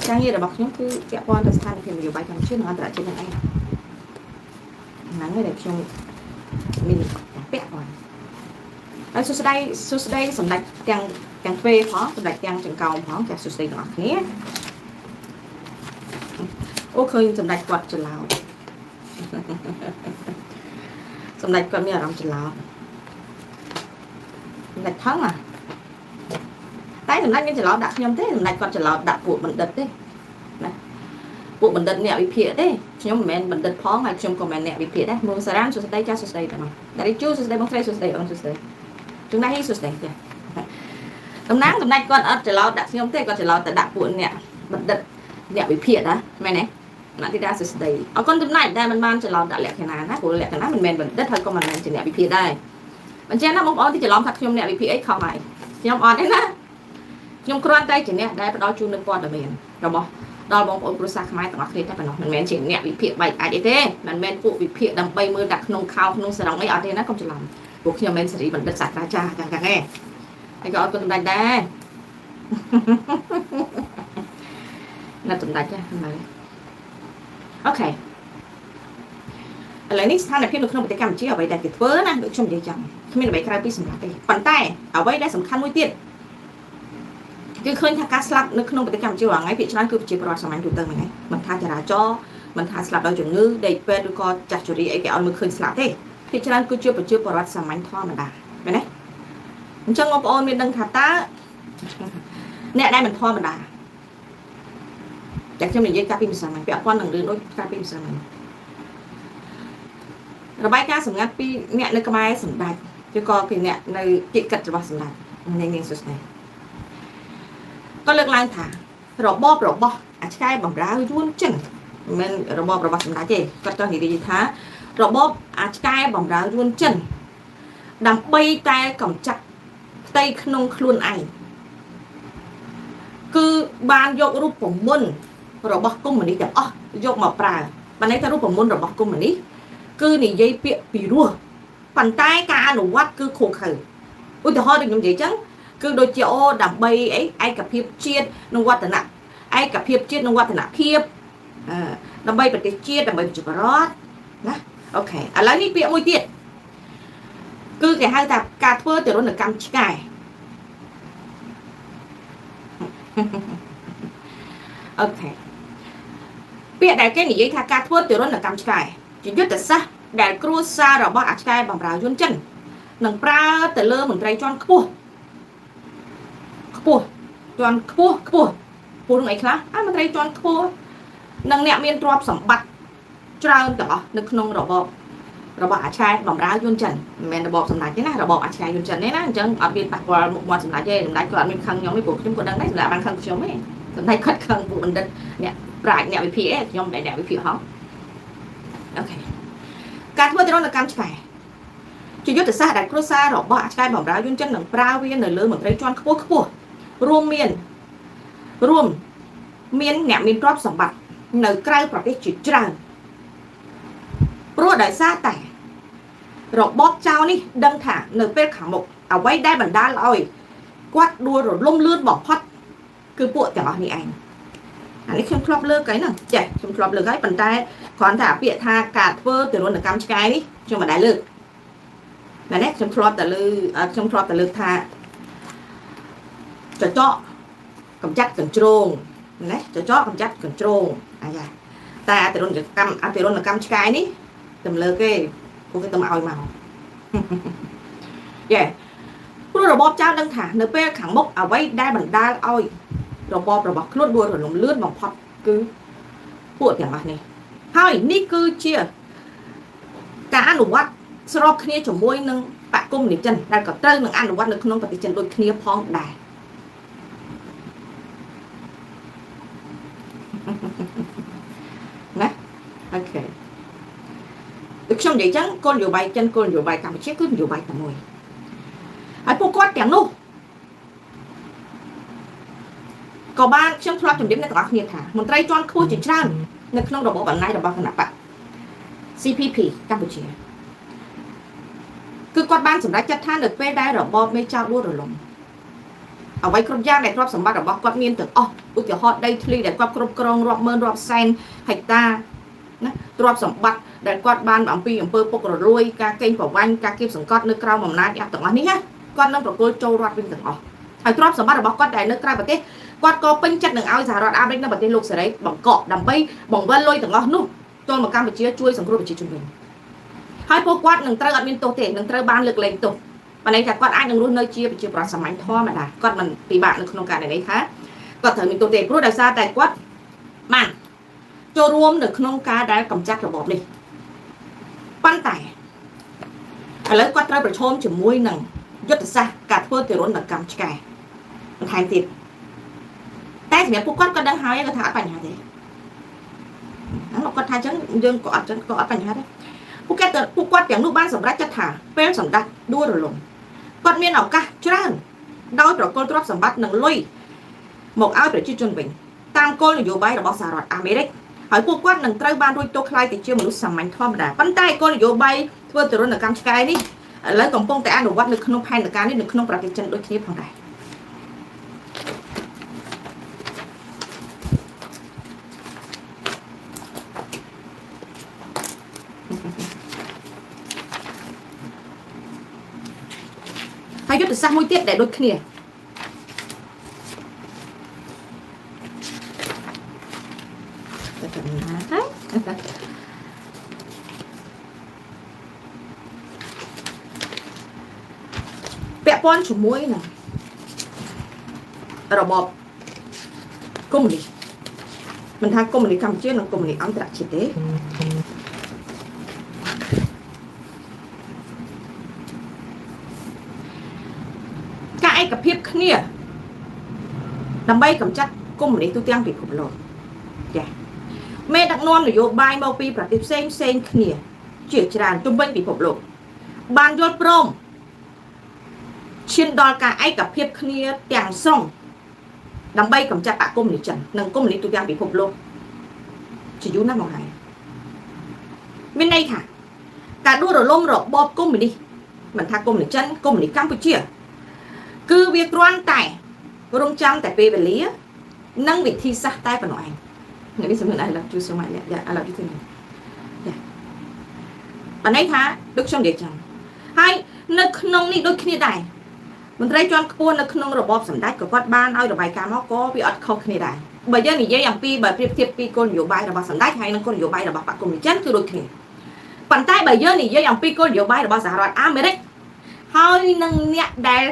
trang như là bọc nhóm cứ kẹo con từ sang thì mình bài cầm trước nó tại trên này nắng người đẹp trong mình bẹt rồi đấy số đây sầm đạch càng phê phó sầm đạch càng chừng cầu phó cả số đây ngọt nhé ô khơi sầm đạch quạt trở lào sầm đạch quạt miệng làm trở lào đạch thắng à tay sầm đạch cái trở lào đặt nhom thế sầm đạch quạt trở lào đặt bộ bẩn đật đấy bộ bẩn đật nẹo bị phệ đấy nhóm mình bẩn đật phó ngày trong comment nẹo bị phệ đấy mua sờ số đây cho số đây phải không đây chú số đây bóng phê số đây ông số đây chúng ta hết số đây tầm nắng tầm này con ở trở lào đặt nhom thế con trở lào tại đặt bộ nẹo bẩn đật nẹo bị phệ đó mày này nó thì ra số đây ở con tầm này đây mình mang trở lào đặt lẹt cái nàoนะbộ lẹt cái nào mình bẩn đật thôi con mình chỉ nẹo bị phệ đây mình chen nó mong on thì trở lào thật nhom nẹo bị phệ ấy không mày nhom on đấy na nhom con tay chỉ nẹo đây bắt đầu chu nâng con là mình rồi bỏ đo bóng ôn prosa khaiต่างประเทศแต่ปนมันแมนchỉ nẹo bị phệ vậy ai đấyมันแมนphụ bị phệ đầm bay mưa đặt nông khao nông sờ đồng ấy ở đây nó không chỉ làm buộc nhom men xử bẩn đật sạch ra cha càng nghe cái gọi con tầm đây là tầm đây nha ok lấy nickท่านพี่ลูกน้องปฏิกรรมชี้เอาไว้ได้เกิดเฟ้อนะลูกชมดีจังไม่ได้ไปใครพี่สำหรับไปปั่นใต้เอาไว้ได้สำคัญmuy tiếtคือเคยทำการสลับนึกน้องปฏิกรรมชี้ว่าไงพี่ชนะคือจีบประวัติสมัยดูเติมไงมันทาจราจรมันทาสลับโดยจุดงื้อเด็กเป็นดูก็จัดจุรีไอ้แกเอามือเคยสลับที่พี่ชนะคือจีบประวัติสมัยท่อมันได้ไปไหนมันจังงบโอนเป็นดังขาตาเนี่ยได้มันท่อมันได้จากที่มันยึดการพิมพ์สมัยเปียกวันหนึ่งเดือนด้วยการพิมพ์สมัยระบายการสำนักปีเนี่ยในกระไม้สำนักจะก็คือเนี่ยในกิจกรรมสำนักในเงินสุดnàyก็เลือกลายถาระบบอาชีพบำรายุ่นจังมันระบบสำนักเจก็ต้องเห็นดีท้าระบบอาชีพบำรายุ่นจังดำไปแต่กำจัดไตขนมคลุนไอคือบานยกรูปผมมุนระบบกุ้งเหมือนนี้แต่อ๋อยกมาปลาบันนี้ถ้ารูปผมมุนระบบกุ้งเหมือนนี้คือนี่ยัยเปียปีรัวปั่นใต้การหนูวัดคือโคเขยอุ้ยแต่ฮอดึงยังไงจังคือโดยเจ้าดับใบไอ้กับเพียบเชียดนวัตนะไอ้กับเพียบเชียดนวัตนะเพียบดับใบปฏิเชียดดับใบจุกรอดนะโอเคอะไรนี่เปียมวยเตี้ยคือแกให้แต่การเพื่อจะลดหนึ่งกำชิไก่โอเคเปียแต่แกนี่ยัยถ้าการเพื่อจะลดหนึ่งกำชิไก่chỉ biết là sao để cua xa rồi bao cái bằng rào chuyên chân nâng pra từ lơ mình trai tròn cua tròn cua đúng ấy khác mình trai tròn cua nâng nẹo miên tròn sẩm bạch trao tỏ nâng nông rồi bao cái bằng rào chuyên chân mình bỏ sẩm lại thế này rồi bỏ cái chuyên chân đấy na chân ở bên bạc qua một món sẩm lại chơi sẩm lại còn mình khăn nhóm mấy bộ chúng còn đang đấy là bằng khăn chống ấy sẩm lại khất khăn bộ mình đất nè rải nẹo bị phía nhóm để nẹo bị phía hóng okการเพื่อจะต้องการใช้จุดยุทธศาสตร์ดัดครัวซาหรอกบ่าใช้บ่าวรายุ่นจันหนังปลาเวียนเหนือเลือเหมือนไรจวนขบวรวมเมียนแหนมมีรอบสมบัติเหนือใกล้ประเทศจีนจังปลัวได้ซาแต่หรอกบ๊อบเจ้านี่ดังถาเหนือเป็นขังหมกเอาไว้ได้บรรดาลอยกวาดดัวหรือล่มลื่นบอกพัดคือปวดแต่ว่านี่เองอันนี้เข้มครอบเลือกcái nào chạyเข้มครอบเลือกcái bàn tay còn thả bịa tha cả vơ từ luôn là cam cái đi cho mà đại lực là nétเข้มครอบแต่เลือกtha cho chọ cầm chắc cầm trông nét cho chọ cầm chắc cầm trông dạ ta từ luôn là cam cái ní tầm lơ cái cô cái tầm ao màu dạผู้ระบบเจ้าดังถาเนื้อเป้ขังมกเอาไว้ได้บรรดาอ้อยระบบคลอดบัวถนนเลือดบองพอดคือปวดอย่างไรนี่ให้นี่คือเชี่ยการอนุวัตสรอบคณีจมวยนึงปะกุ้มหนิจันได้กับเต้หนึ่งอนุวัตหนึ่งขนมปฏิจันโดยคณีพองได้นะโอเคđược xong vậy chăng con nhiều bài chân con nhiều bài cầm chết cứ nhiều bài tầm mùi ai phụ quát tiếng luôn có ba trong thoát trong điểm này có nhiệt hả một tay tròn khô chỉ trăng nên không đổ bộ bản này đổ bao nạp bạn CPP Campuchia cứ quát ban sủng đá chất than được về đây rồi bom mê trao đua rồi lồng เอาไว้ครบย่างในรอบสมบัติរបស់គាត់មានទាំងអស់ឧទាហរណ៍ដីធ្លីដែលគាត់គ្រប់គ្រងរាប់ម៉ឺនរាប់សែនហិកតាណាទ្រព្យសម្បត្តិដែលគាត់បានអំពីអំពើពុករលួយការកេងប្រវ័ញ្ចការគៀបសង្កត់នៅក្រៅអំណាចទាំងអស់នេះណាគាត់នឹងប្រគល់ចូលរដ្ឋវិញទាំងអស់ហើយទ្រព្យសម្បត្តិរបស់គាត់ដែលនៅក្រៅប្រទេសគាត់ក៏ពេញចិត្តនឹងឲ្យសហរដ្ឋអាមេរិកនៅប្រទេសលោកសេរីបង្កក់ដើម្បីបង្វិលលុយទាំងអស់នោះចូលមកកម្ពុជាជួយសង្គ្រោះប្រជាជនវិញហើយពួកគាត់នឹងត្រូវអត់មានទោសទេនឹងត្រូវបានលើកលែងទោសប៉ុន្តែថាគាត់អាចនឹងរស់នៅជាប្រជាប្រដ្ឋសាមញ្ញធម្មតាគាត់មិនពិបាកនៅក្នុងការនិយាយថាគាត់ត្រូវមានទោសទេព្រោះដោយសារតែគាត់បានចូលរួមនៅក្នុងការដែលកម្ចាត់របបនេះប៉ុន្តែឥឡូវគាត់ត្រូវប្រឈមជាមួយនឹងយុទ្ធសាស្ត្រការធ្វើទារុណកម្មឆ្កែបន្ថែមទៀតតែសម្រាប់ពួកគាត់ដឹងហើយគាត់ថាអត់បញ្ហាទេគាត់ថាអញ្ចឹងយើងក៏អត់បញ្ហាដែរពួកគាត់ទាំងនោះបានសម្រេចចិត្តថាពេលសម្ដេចដួលរលំគាត់មានឱកាសច្រើនដោយប្រគល់ទ្រព្យសម្បត្តិនិងលុយមកឲ្យប្រជាជនវិញតាមគោលនយោបាយរបស់សហរដ្ឋអាមេរិកហើយពួកគាត់នឹងត្រូវបានរួចទោសខ្លាយទៅជាមនុស្សសាមញ្ញធម្មតាប៉ុន្តែគោលនយោបាយធ្វើទារុណកម្មឆ្កែនេះឥឡូវកំពុងតែអនុវត្តនៅក្នុងផែនការនេះនៅក្នុងប្រទេសចិនដូចគ្នាផងដែរហើយយុទ្ធសាស្ត្រមួយទៀតដែលដូចគ្នាពាក់ព័ន្ធជាមួយនឹងរបបកុម្មុយនីសមិនថាកុម្មុយនីសកម្ពុជានិងកុម្មុយនីសអន្តរជាតិទេការឯកភាពគ្នាដើម្បីកម្ចាត់កុម្មុយនីសទូទាំងពិភពលោកចា៎មេដឹកនាំនយោបាយមកពីប្រទេសផ្សេងគ្នាជាច្រើនជុំវិញពិភពលោកបានយល់ព្រមឈានដល់ការឯកភាពគ្នាទាំងស្រុងដើម្បីកម្ចាត់បកកុម្មុយនីសចិននិងកុម្មុយនីសទូទាំងពិភពលោកជាយូរណាស់មកហើយមានន័យថាការដួលរលំរបបកុម្មុយនីសមិនថាកុម្មុយនីសចិនកុម្មុយនីសកម្ពុជាគឺវាគ្រាន់តែរងចាំតែពេលវេលានិងវិធីសាស្ត្រតែប៉ុណ្ណោះឯងនេះសម្រាប់ I love you so much យ៉ា I love you too យ៉ាបានន័យថាដូចខ្ញុំនិយាយចឹងហើយនៅក្នុងនេះដូចគ្នាដែរមន្ត្រីជាន់ខ្ពស់នៅក្នុងរបបសម្ដេចក៏គាត់បានឲ្យរបាយការណ៍មកក៏វាអត់ខុសគ្នាដែរបើយើងនិយាយអំពីបើប្រៀបធៀបពីគោលនយោបាយរបស់សម្ដេចហើយនិងគោលនយោបាយរបស់បកកុម្មុយនីសចិនគឺដូចគ្នាប៉ុន្តែបើយើងនិយាយអំពីគោលនយោបាយរបស់សហរដ្ឋអាមេរិកហើយនឹងអ្នកដែល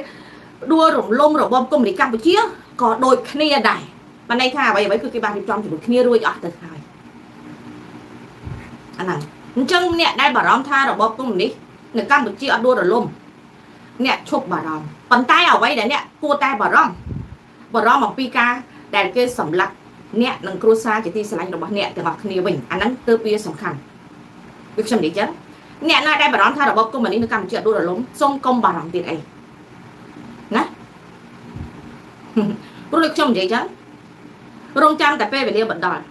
ដួលរំលំរបបកុម្មុយនីសកម្ពុជាក៏ដូចគ្នាដែរបានន័យថាអ្វីគឺគេបានរៀបចំជាមួយគ្នារួចអស់ទៅហើយអាហ្នឹងអញ្ចឹងអ្នកដែលបារម្ភថារបបកុម្មុយនីសនៅកម្ពុជាអត់ដួលរលំអ្នកឈប់បារម្ភប៉ុន្តែអ្វីដែលអ្នកគួរតែបារម្ភអំពីការដែលគេសម្លាប់អ្នកនិងគ្រួសារជាទីស្រឡាញ់របស់អ្នកទាំងអស់គ្នាវិញអាហ្នឹងទើបវាសំខាន់វាខ្ញុំនិយាយចឹងអ្នកណាដែលបារម្ភថារបបកុម្មុយនីសនៅកម្ពុជាអត់ដួលរលំសូមកុំបារម្ភទៀតអីណាព្រោះដូចខ្ញុំនិយាយចឹងរងចាំតែពេលវេលាបណ្ដល់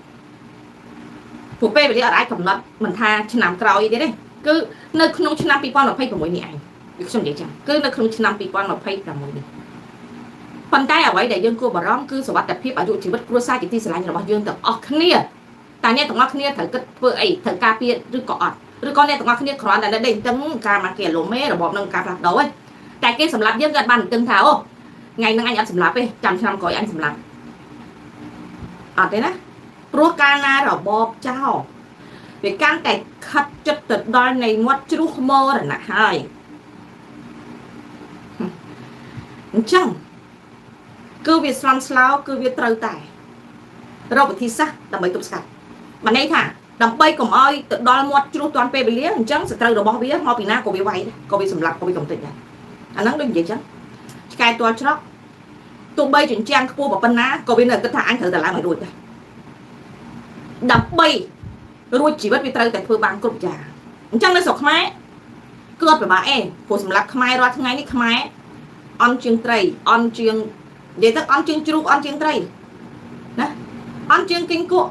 ព្រោះពេលវេលាអត់អាចកំណត់មិនថាឆ្នាំក្រោយទៀតទេគឺនៅក្នុងឆ្នាំ2026នេះឯងខ្ញុំនិយាយចឹងគឺនៅក្នុងឆ្នាំ2026នេះប៉ុន្តែអ្វីដែលយើងគួរបារម្ភគឺសុវត្ថិភាពអាយុជីវិតគ្រួសារជាទីស្រឡាញ់របស់យើងទាំងអស់គ្នាតែអ្នកទាំងអស់គ្នាត្រូវគិតធ្វើអីត្រូវការពារឬក៏អត់ឬក៏អ្នកទាំងអស់គ្នាគ្រាន់តែនៅដេកតឹងការមកគេលំមេរបបនឹងការផ្លាស់ប្ដូរឯងតែគេសម្លាប់យើងក៏បានតឹងថាអូថ្ងៃហ្នឹងអញអត់សម្លាប់ទេចាំឆ្នាំក្រោយអញសម្លាប់អត់ទេណាព្រោះកាលណារបបចោលវាកាន់តែខិតចិត្តទៅដល់នៃមាត់ជ្រុះមរណៈហើយអញ្ចឹងគឺវាស្លន់ស្លោគឺវាត្រូវតែរកវិធីសាស្ត្រដើម្បីទប់ស្កាត់បានន័យថាដើម្បីកុំឲ្យទៅដល់មាត់ជ្រុះទាន់ពេលវេលាអញ្ចឹងសត្រូវរបស់វាមកពីណាក៏វាវាយដែរក៏វាសម្លាប់ក៏វាកំទេចដែរអាហ្នឹងដូចនិយាយចឹងឆ្កែទាល់ច្រកទោះបីចិញ្ចាំងខ្ពស់ប៉ុណ្ណាក៏វានៅគិតថាអញត្រូវតែឡើងឲ្យរួចដែរដើម្បីរួចជីវិតវាត្រូវតែធ្វើបានគ្រប់យ៉ាងអញ្ចឹងនៅស្រុកខ្មែរគឺអត់ពិបាកអេព្រោះសម្រាប់ខ្មែររាល់ថ្ងៃនេះខ្មែរអន់ជាងត្រីអន់ជាងនិយាយទៅអន់ជាងជ្រូកអន់ជាងត្រីណាអន់ជាងគីងគក់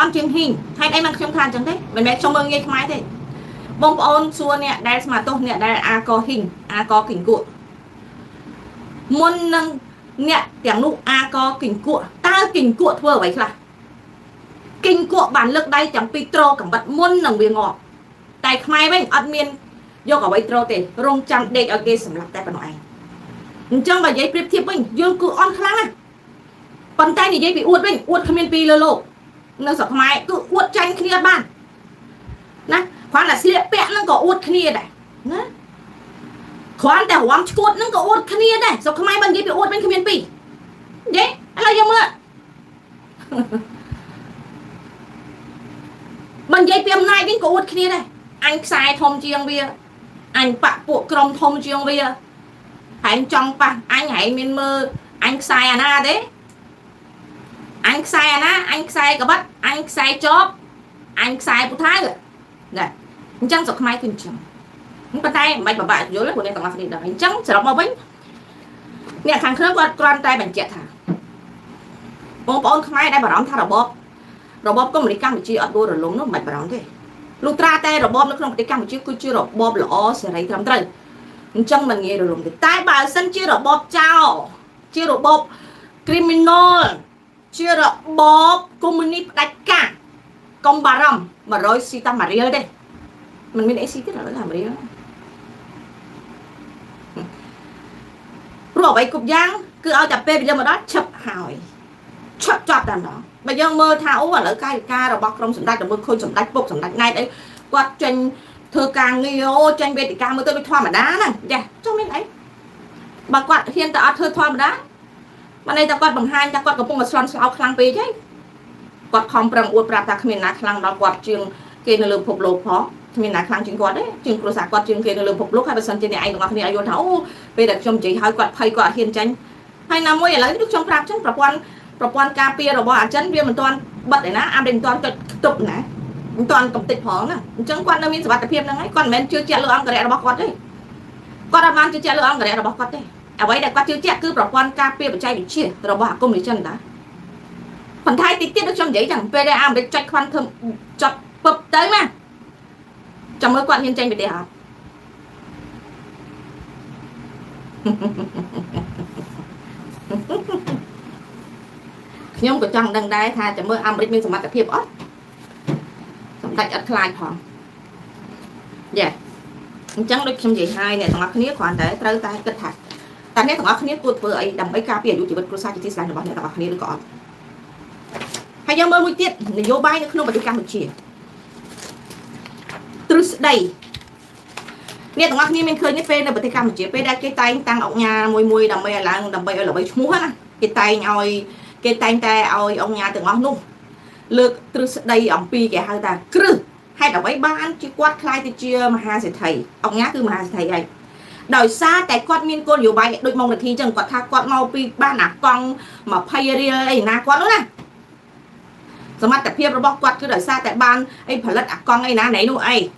អន់ជាងហ៊ីងហេតុអីមកខ្ញុំថាអញ្ចឹងទេមិនមែនខ្ញុំមើលងាយខ្មែរទេបងប្អូនសួរអ្នកដែលស្មាតទោសអ្នកដែលអាកហ៊ីងអាកគីងគក់មុននឹង nè tiếng nụ a co kinh cuộn ta kinh cuộn thưa vậy là kinh cuộn bản lực đây chẳng pitro cầm bật muôn nồng bia ngọt tại mai bên admin vô cả pitro thì rong chăm để ở kia sầm lặt tại bên ngoài chẳng mà giấy prep thiệp bên vô cứ on kháng à bàn tay thì giấy bị uột bên uột không miên pi lơ lộ nó sập mai cứ uột tranh kia ban nè khoan là xịt bẹn nó có uột kia này nè khoanแต่หัวมันกดนั่นก็อดคะเนียได้สกทำไมบางทีไปอดเป็นขมิ้นปีเย้อะไรยังเมื่อบางทีเตรียมนายเป็นก็อดคะเนียได้อันสายทอมเจียงเบียอันปะปวกกรมทอมเจียงเบียอันจังปะอันไหนมีมืออันสายอันน่ะเด้อันสายอันน่ะอันสายกับบัดอันสายจ๊อบอันสายผู้ท้ายเลยเนี่ยจังสกทำไมขึ้นจังปัจจัยไม่ประบาดเยอะเลยคนในต่างประเทศได้จังสำหรับมาวิ่งเนี่ยทางเครื่องวัดกรอนใจแบ่งเจ็ดค่ะองค์ปอนขมายได้บารอนท่าระบบก็เหมือนกันเหมือนจีอัดดูระลงน้องใบบารอนที่ลูกตราแต่ระบบนักลงปฏิกรรมเหมือนจีคือจีระบบหล่อเสรีทำได้จังมันเงี้ยระลงที่ใต้บ่าวสั้นจีระบบเจ้าจีระบบคริมินอลจีระบบคอมมิวนิสต์ดักกากองบารมมาร้อยซีตามาเรียลเด้มันไม่ได้ซีที่เราทำมาเรียลรู้ไปกุบยังคือเอาจับเป้ไปยังมาđó chập hào chập chập đàn đó bây giờ mơ tháo ở lỡ cai ca rồi bọc trong sầm đạch rồi mơ khôi sầm đạch bốc sầm đạch này đấy quạt tranh thơ càng nghêu tranh về thì càng mơ tôi bị thoa mà đá này dạ cho mấy đấy bà quạt hiện tại thơ thoa mà đá mà này ta quạt bằng hai ta quạt có bông mà xoắn sau khang pe chứ quạt không bằng uất bạc ta không miền nào khang đó quạt trường kia là lượm phục lột phó miền nào khang trường quạt đấy trường cửa sạc quạt trường kia là lượm phục lột hai bên sân trên này anh còn này anh tháo về đặt trong chỉ hai quạt thay quạt hiện tranh hai năm mới lấy nước trong rạp chânประปอนกาเปียเราบอกฉันเรียนมันตอนบัดเลยนะอาเป็นตอนตุบนะตอนกับติดผองนะจังกวนเรามีสวัสดิเพียบนั่งไงกวนแมนชื่อเจ้าเรื่องกระเดะเราบอกกอดได้กวนเรามันชื่อเจ้าเรื่องกระเดะเราบอกกอดได้เอาไว้แต่กวนชื่อเจ้าคือประปอนกาเปียปัจจัยอยู่เชี่ยเราบอกกุ้งหรือchân đãคนไทยติดnước trong giấy chẳng về đây am để chạy khoan thơm chọt bập tới mà trong mới quan hiên tranh về để học nhóm của chồng đằng đây tha cho mơ âm mình sắm mặt thiệp ớt sắm đặt ớt khai phòng dạ chẳng được trong gì hai này thằng ớt khía khoản để trâu tay kết thạch ta nét thằng ớt khía tuột vừa ấy đầm mấy cá biển dù chỉ vật sa chỉ tí sai được bao nhiêu thằng ớt khía được còn hay do mơ mũi tiết để vô bay nó không phải đi cam một chỉ từ đây nè thằng ớt khía mình khơi nét phê là bật cam một chỉ phê đã cái tay tăng ốc nhà mùi đầm bay là đầm bay ở bay múa á cái tay nhoi cái tay ta ơi ông nhà từng ngón nung lược từ đây ông pi kẻ hai ta cứ hay là mấy ban chỉ quát khai thì chưa mà hai sẽ thầy ông nhá cứ mà hai sẽ thầy ấy đời xa tại quát miên cô nhiều bài đôi mong được khi chẳng quát tha quát mau pi ba nạp con mà pay ria ấy na quát nữa nè rồi mà tập phim nó bóc quát cứ đời xa tại ban ấy phải lật con ấy na nấy nữa ấy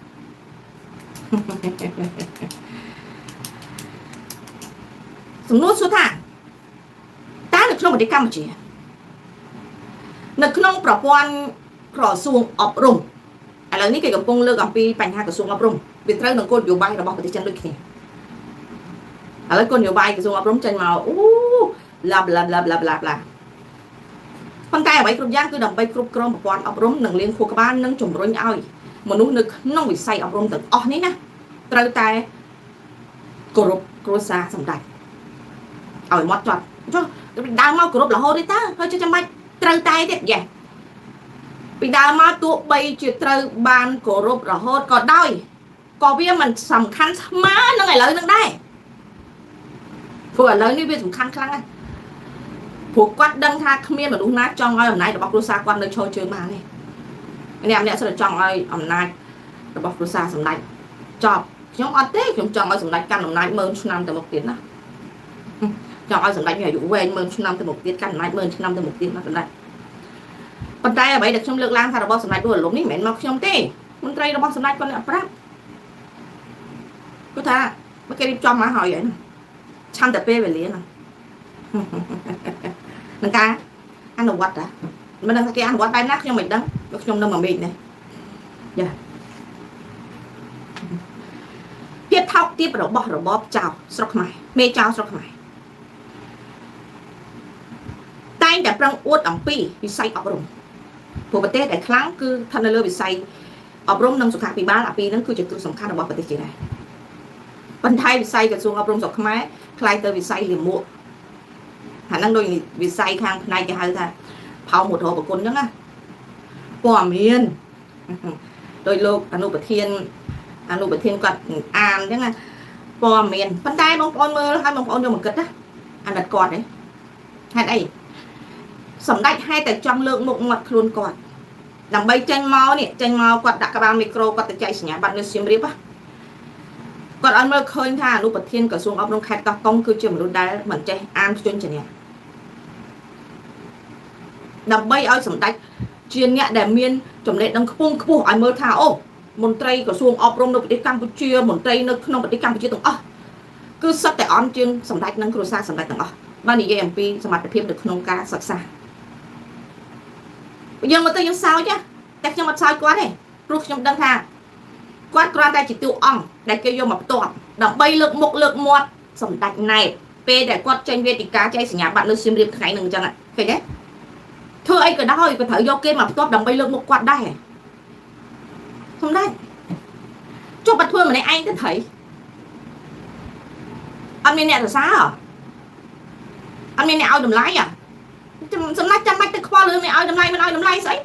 súng nút số thang ta được không một cái cam chỉนึกน้องประปวนกระทรวงอบรมอะไรนี่เกี่ยวกับกงเลือกกับปีปัญหากระทรวงอบรมเป็นเรื่องหนึ่งคนอยู่ใบเราบอกปฏิจันด้วยគ្នាอะไรคนอยู่ใบกระทรวงอบรมจันมาอู้ลาบลาบลาบลาบลาบลาคนไทยเอาไว้กลุ่มย่างคือดำไปกลุ่มกรมประปวนอบรมหนึ่งเลี้ยงครัวกบ้านนึ่งจุ่มร้อยอ้อยมนุษย์นึกน้องวิสัยอบรมตึกอ๋อนี่นะเราแต่กรุบกรุษาสำได้เอาหมดจอดcho đào mau của là hô đi ta thôi cho mày trâu tay thế vậy bị đào mau tụ bay chuyện trâu ban của là hô còn đôi còn bây mình sầm khăn má nó ngày lớn đây vừa lớn như bây sầm khăn khăn phụ quát đăng tha miên mà đúng nát trong ai hôm nay là bọc sa quan nơi chơi chơi mà này anh em sẽ được trong ai hôm nay là bọc sa sầm này chọn nhóm ăn tết nhóm trong ai sầm này căn hôm nay mơn năm từ một tiếng nào cho ai sầm đánh ngày dụ về mơn năm từ một tiếng căn này mơn năm từ một tiếng nó đây con trai ở đấy được trong lượng lang thà là bao sầm này đuổi lốm ní mẹ mọc trong tê con trai là bao sầm này con lại prap cứ tha mấy cái đi cho má hỏi vậy chăn tập về liền à nâng ca ăn đồ quạt à mình đang cái ăn quạt bay nát cho mình đó trong đâu mà mình này dạ tiếp thọc tiếp rồi bóp chào sọc mày mê chào sọc mày ងតែប្រឹងអួតអំពីវិស័យអប់រំព្រោះប្រទេសដែលខ្លាំងគឺស្ថិតនៅលើវិស័យអប់រំនិងសុខាភិបាលអាពីរហ្នឹងគឺជាគ្រឹះសំខាន់របស់ប្រទេសជាតិដែរប៉ុន្តែវិស័យក្រសួងអប់រំស្រុកខ្មែរខ្លាយទៅវិស័យលាមកអាហ្នឹងដូចវិស័យខាងផ្នែកគេហៅថាផោមមុតរប្រគុណអញ្ចឹងណាព័ត៌មានដោយលោកអនុប្រធានគាត់អានអញ្ចឹងណាព័ត៌មានប៉ុន្តែបងប្អូនមើលហើយបងប្អូនយកមកគិតណាអាណិតគាត់ទេហេតុអីសម្ដេចហេតុតែចង់លើកមុខមាត់ខ្លួនគាត់ដើម្បីចេញមកនេះចេញមកគាត់ដាក់ក្បាលមីក្រូគាត់ទៅចែកសញ្ញាបត្រនៅសៀមរាបគាត់ឲ្យមើលឃើញថាអនុប្រធានក្រសួងអប់រំខេត្តកោះកុងគឺជាមនុស្សដែលមិនចេះអានភ្ជញ្ជនៈដើម្បីឲ្យសម្ដេចជាអ្នកដែលមានចំណេះដឹងខ្ពង់ខ្ពស់ឲ្យមើលថាអូមន្ត្រីក្រសួងអប់រំនៅប្រទេសកម្ពុជាមន្ត្រីនៅក្នុងប្រទេសកម្ពុជាទាំងអស់គឺសុទ្ធតែអន់ជាងសម្ដេចនិងគ្រួសារសម្ដេចទាំងអស់បាននិយាយអំពីសមត្ថភាពនៅក្នុងការសិក្សាយើងមកទៅយើងសើចតែខ្ញុំអត់សើចគាត់ទេព្រោះខ្ញុំដឹងថាគាត់គ្រាន់តែជាតួអង្គដែលគេយកមកផ្ទាប់ដើម្បីលើកមុខលើកមាត់សម្ដេចណែតពេលដែលគាត់ចេញវេទិកាចែកសញ្ញាបត្រនៅសៀមរាបថ្ងៃហ្នឹងអញ្ចឹងឃើញទេធ្វើអីក៏ដោយក៏ត្រូវយកគេមកផ្ទាប់ដើម្បីលើកមុខគាត់ដែរសម្ដេចចុះបាត់ធ្វើម្នាក់ឯងទៅថៃអត់មានអ្នកសរសើរអត់មានអ្នកឲ្យតម្លៃសម្ដេចចាំបាច់ទៅខ្វល់រឿងនេះឲ្យតម្លៃមិនឲ្យតម្លៃស្អី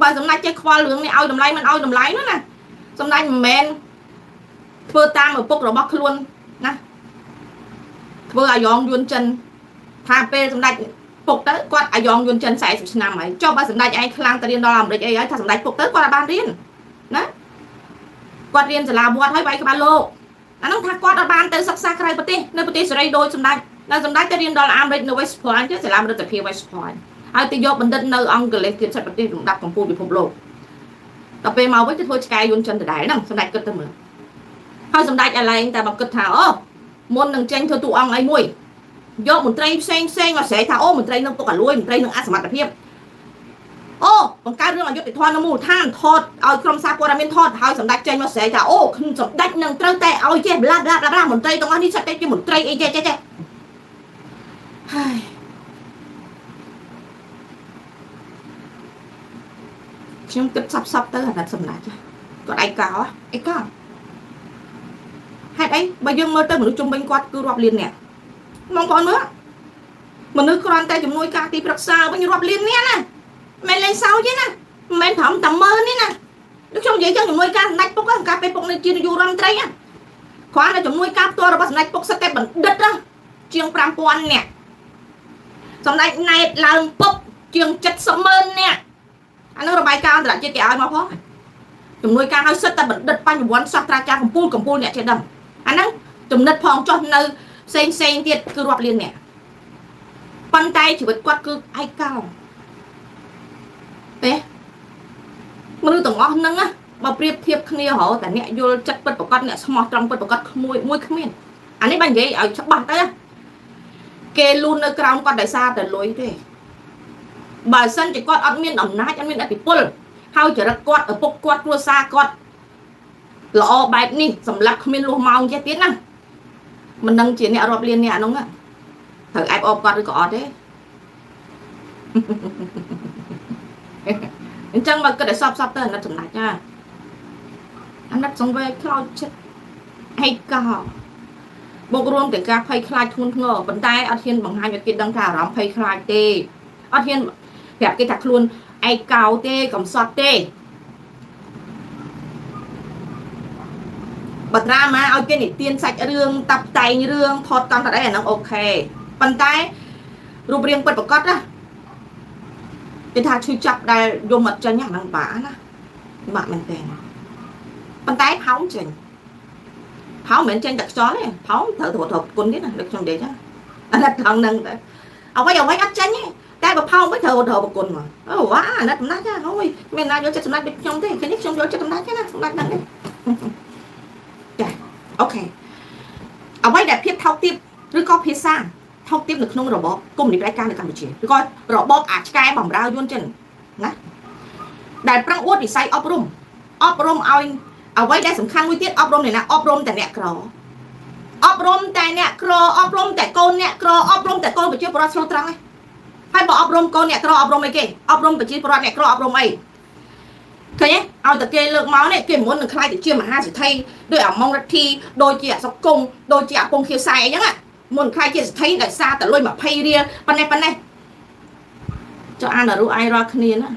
បើសម្ដេចចេះខ្វល់រឿងនេះឲ្យតម្លៃមិនឲ្យតម្លៃនោះណាសម្ដេចមិនមែនធ្វើតាមឪពុករបស់ខ្លួនណាធ្វើឲ្យយ៉ងយួនចិនថាពេលសម្ដេចពុកទៅគាត់ឲ្យយ៉ងយួនចិន40ឆ្នាំហើយចុះបើសម្ដេចឯងខ្លាំងទៅរៀនដល់អាមេរិកអីហើយថាសម្ដេចពុកទៅគាត់អាចបានរៀនណាគាត់រៀនសាលាវត្តហើយវាយក្បាលលោកអានោះថាគាត់អត់បានទៅសិក្សាក្រៅប្រទេសនៅប្រទេសសេរីដូចសម្ដេចនៅសម្ដេចទៅរៀនដល់អាមេរិកនៅ West Point ទេសាលារដ្ឋាភិបាល West Point ហើយទៅយកបណ្ឌិតនៅអង់គ្លេសទៀតសិតប្រទេសលំដាប់កំពូលពិភពលោកដល់ពេលមកវិញទៅធ្វើឆ្កែយន្តចិនដដែលហ្នឹងសម្ដេចគិតទៅមើលហើយសម្ដេចឯឡែងតែមកគិតថាអូមុននឹងចេញធ្វើតួអង្គអីមួយយកមន្ត្រីផ្សេងមកស្រែកថាអូមន្ត្រីនឹងពុកអាលួយមន្ត្រីនឹងអសមត្ថភាពអូបង្កើតរឿងអយុត្តិធម៌នៅមូលដ្ឋានថតឲ្យក្រុមសារព័ត៌មានថតហើយសម្ដេចចេញមកស្រែកថាអូសម្ដេចនឹងត្រូវតែឲ្យចេះប្លាប់មន្ត្រីទាំងអស់នេះសិតតែជាមន្ត្រីអីចេះហើយខ្ញុំគិតសັບទៅអាណិតសម្ដេចគាត់ឯកោហេតុអីបើយើងមើលទៅមនុស្សជុំវិញគាត់គឺរាប់លានអ្នកបងប្អូនមើលមនុស្សគ្រាន់តែជំនួយការទីប្រឹក្សាវិញរាប់លានអ្នកណាមិនលេងសើចទេណាមិនមែនត្រឹមតែមើលនេះណាដូចខ្ញុំនិយាយចឹងជំនួយការសម្ដេចពុកការពេលពុកនៅជានាយករដ្ឋមន្ត្រីណាគ្រាន់តែជំនួយការផ្ទាល់របស់សម្ដេចពុកសិតតែបណ្ឌិតជាង 5000 នាក់សម្ដេចណែតឡើងពុកជាង 70,000 នាក់អានោះរបាយការណ៍អន្តរជាតិគេឲ្យមកផងជំនួយការឲ្យសិតតែបណ្ឌិតបញ្ញវន្តសាស្ត្រាចារ្យកំពូលអ្នកចេះដឹងអាហ្នឹងចំណិតផងចុះនៅផ្សេងទៀតគឺរាប់លានអ្នកប៉ុន្តែជីវិតគាត់គឺឯកោទេមនុស្សទាំងអស់ហ្នឹងណាបើប្រៀបធៀបគ្នារហូតតែអ្នកយល់ចិត្តពិតប្រកបអ្នកស្មោះត្រង់ពិតប្រកបមួយគ្មានអានេះបើនិយាយឲ្យច្បាស់ទៅគេលូននៅក្រោមគាត់ដោយសារតែលុយទេបើសិនជាគាត់អត់មានអំណាចអត់មានឥទ្ធិពលហើយចរិតគាត់ឪពុកគាត់គ្រួសារគាត់ល្អបែបនេះសម្រាប់គ្មានលុះម៉ោងចេះទៀតណាមិនដឹងជាអ្នករាប់លានអ្នកហ្នឹងត្រូវអែបអបគាត់ឬក៏អត់ទេអញ្ចឹងមកគិតឲ្យសពទៅអាណិតសម្ដេចណាអាណិតសង្វេគខ្លោចចិត្តឯកោបូករួមទាំងការភ័យខ្លាចធ្ងន់ធ្ងរប៉ុន្តែអត់ហ៊ានបង្ហាញឲ្យគេដឹងថាអារម្មណ៍ភ័យខ្លាចទេអត់ហ៊ានប្រាប់គេថាខ្លួនឯកោទេកំសត់ទេបត្រាមកឲ្យគេនិទានសាច់រឿងតាប់តែងរឿងថតកម្មតែអាហ្នឹងអូខេប៉ុន្តែរូបរាងពិតប្រកបណាគេថាឈឺចាប់ដែលយំអត់ចេញហ្នឹងបាក់ណាបាក់មែនតើប៉ុន្តែផោមចេញផោមមិនចេញតែខ្យល់ទេផោមត្រូវគុណទៀតណាដូចខ្ញុំនិយាយណាអាណិតថងហ្នឹងទៅអ្វីអត់ចេញទេតែបើផោមវិញត្រូវប្រគុណមកអូវ៉ាអាណិតសម្ដេចណាអូយមានណាយកចិត្តសម្ដេចដូចខ្ញុំទេឃើញនេះខ្ញុំយកចិត្តសម្ដេចទេណាសម្ដេចហ្នឹងទេចាអូខេអ្វីដែលភាពថោកទាបឬក៏ភាសាថោកទាបនៅក្នុងរបបកុម្មុយនីសផ្ដាច់ការនៅកម្ពុជាឬក៏របបអាចឆ្កែបំរើយួនចិនណាដែលប្រឹងអួតវិស័យអប់រំឲ្យអ្វីដែលសំខាន់មួយទៀតអប់រំអ្នកណាអប់រំតែអ្នកក្រអប់រំតែអ្នកក្រអប់រំតែកូនអ្នកក្រអប់រំតែកូនប្រជាពលរដ្ឋឆ្លូតត្រង់ឯង ហើយបើអប់រំកូនអ្នកក្រអប់រំអីគេអប់រំប្រជាពលរដ្ឋអ្នកក្រអប់រំអីឃើញទេឲ្យតែគេលើកមកនេះគេមុននឹងខ្លាយទៅជាមហាសេដ្ឋីដោយអាម៉ុងរដ្ឋីដូចជាអសុគង្គដូចជាអាពងខៀវសែអញ្ចឹងមុនខ្លាយជាសេដ្ឋីដោយសារតែលុយ20រៀលប៉ុណ្ណេះចុះអានរੂឯងរាល់គ្នាណា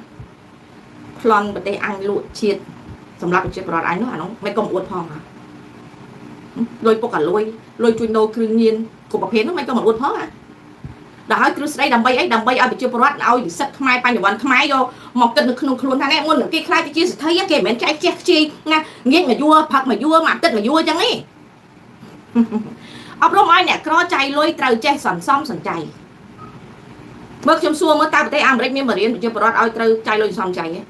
ប្លន់ប្រទេសអញលក់ជាតិសម្រាប់ប្រជាពលរដ្ឋអញនោះអានោះមិនកុំអួតផងលុយពុកអាលុយជួយដូរគ្រឿងញៀនគ្រប់ប្រភេទនោះមិនក៏មិនអួតផងដល់ហើយគ្រឹះស្ដីដើម្បីអីដើម្បីឲ្យប្រជាពលរដ្ឋឲ្យនិស្សិតខ្មែរបញ្ញវន្តខ្មែរយកមកគិតនៅក្នុងខ្លួនថានេះមុនគេខ្លាចទៅជាសេដ្ឋីគេមិនមែនចែកចេះខ្ជិលណាងាកមកយួរផឹកមកយួរមកទឹកមកយួរអញ្ចឹងទេអប់រំឲ្យអ្នកក្រចៃលុយត្រូវចេះសន្សំសំចៃមើលខ្ញុំសួរមើលតើប្រទេសអាមេរិកមានបរិញ្ញាប្រជាពលរដ្ឋឲ្យត្រូវចៃលុយសន្សំសំចៃទេ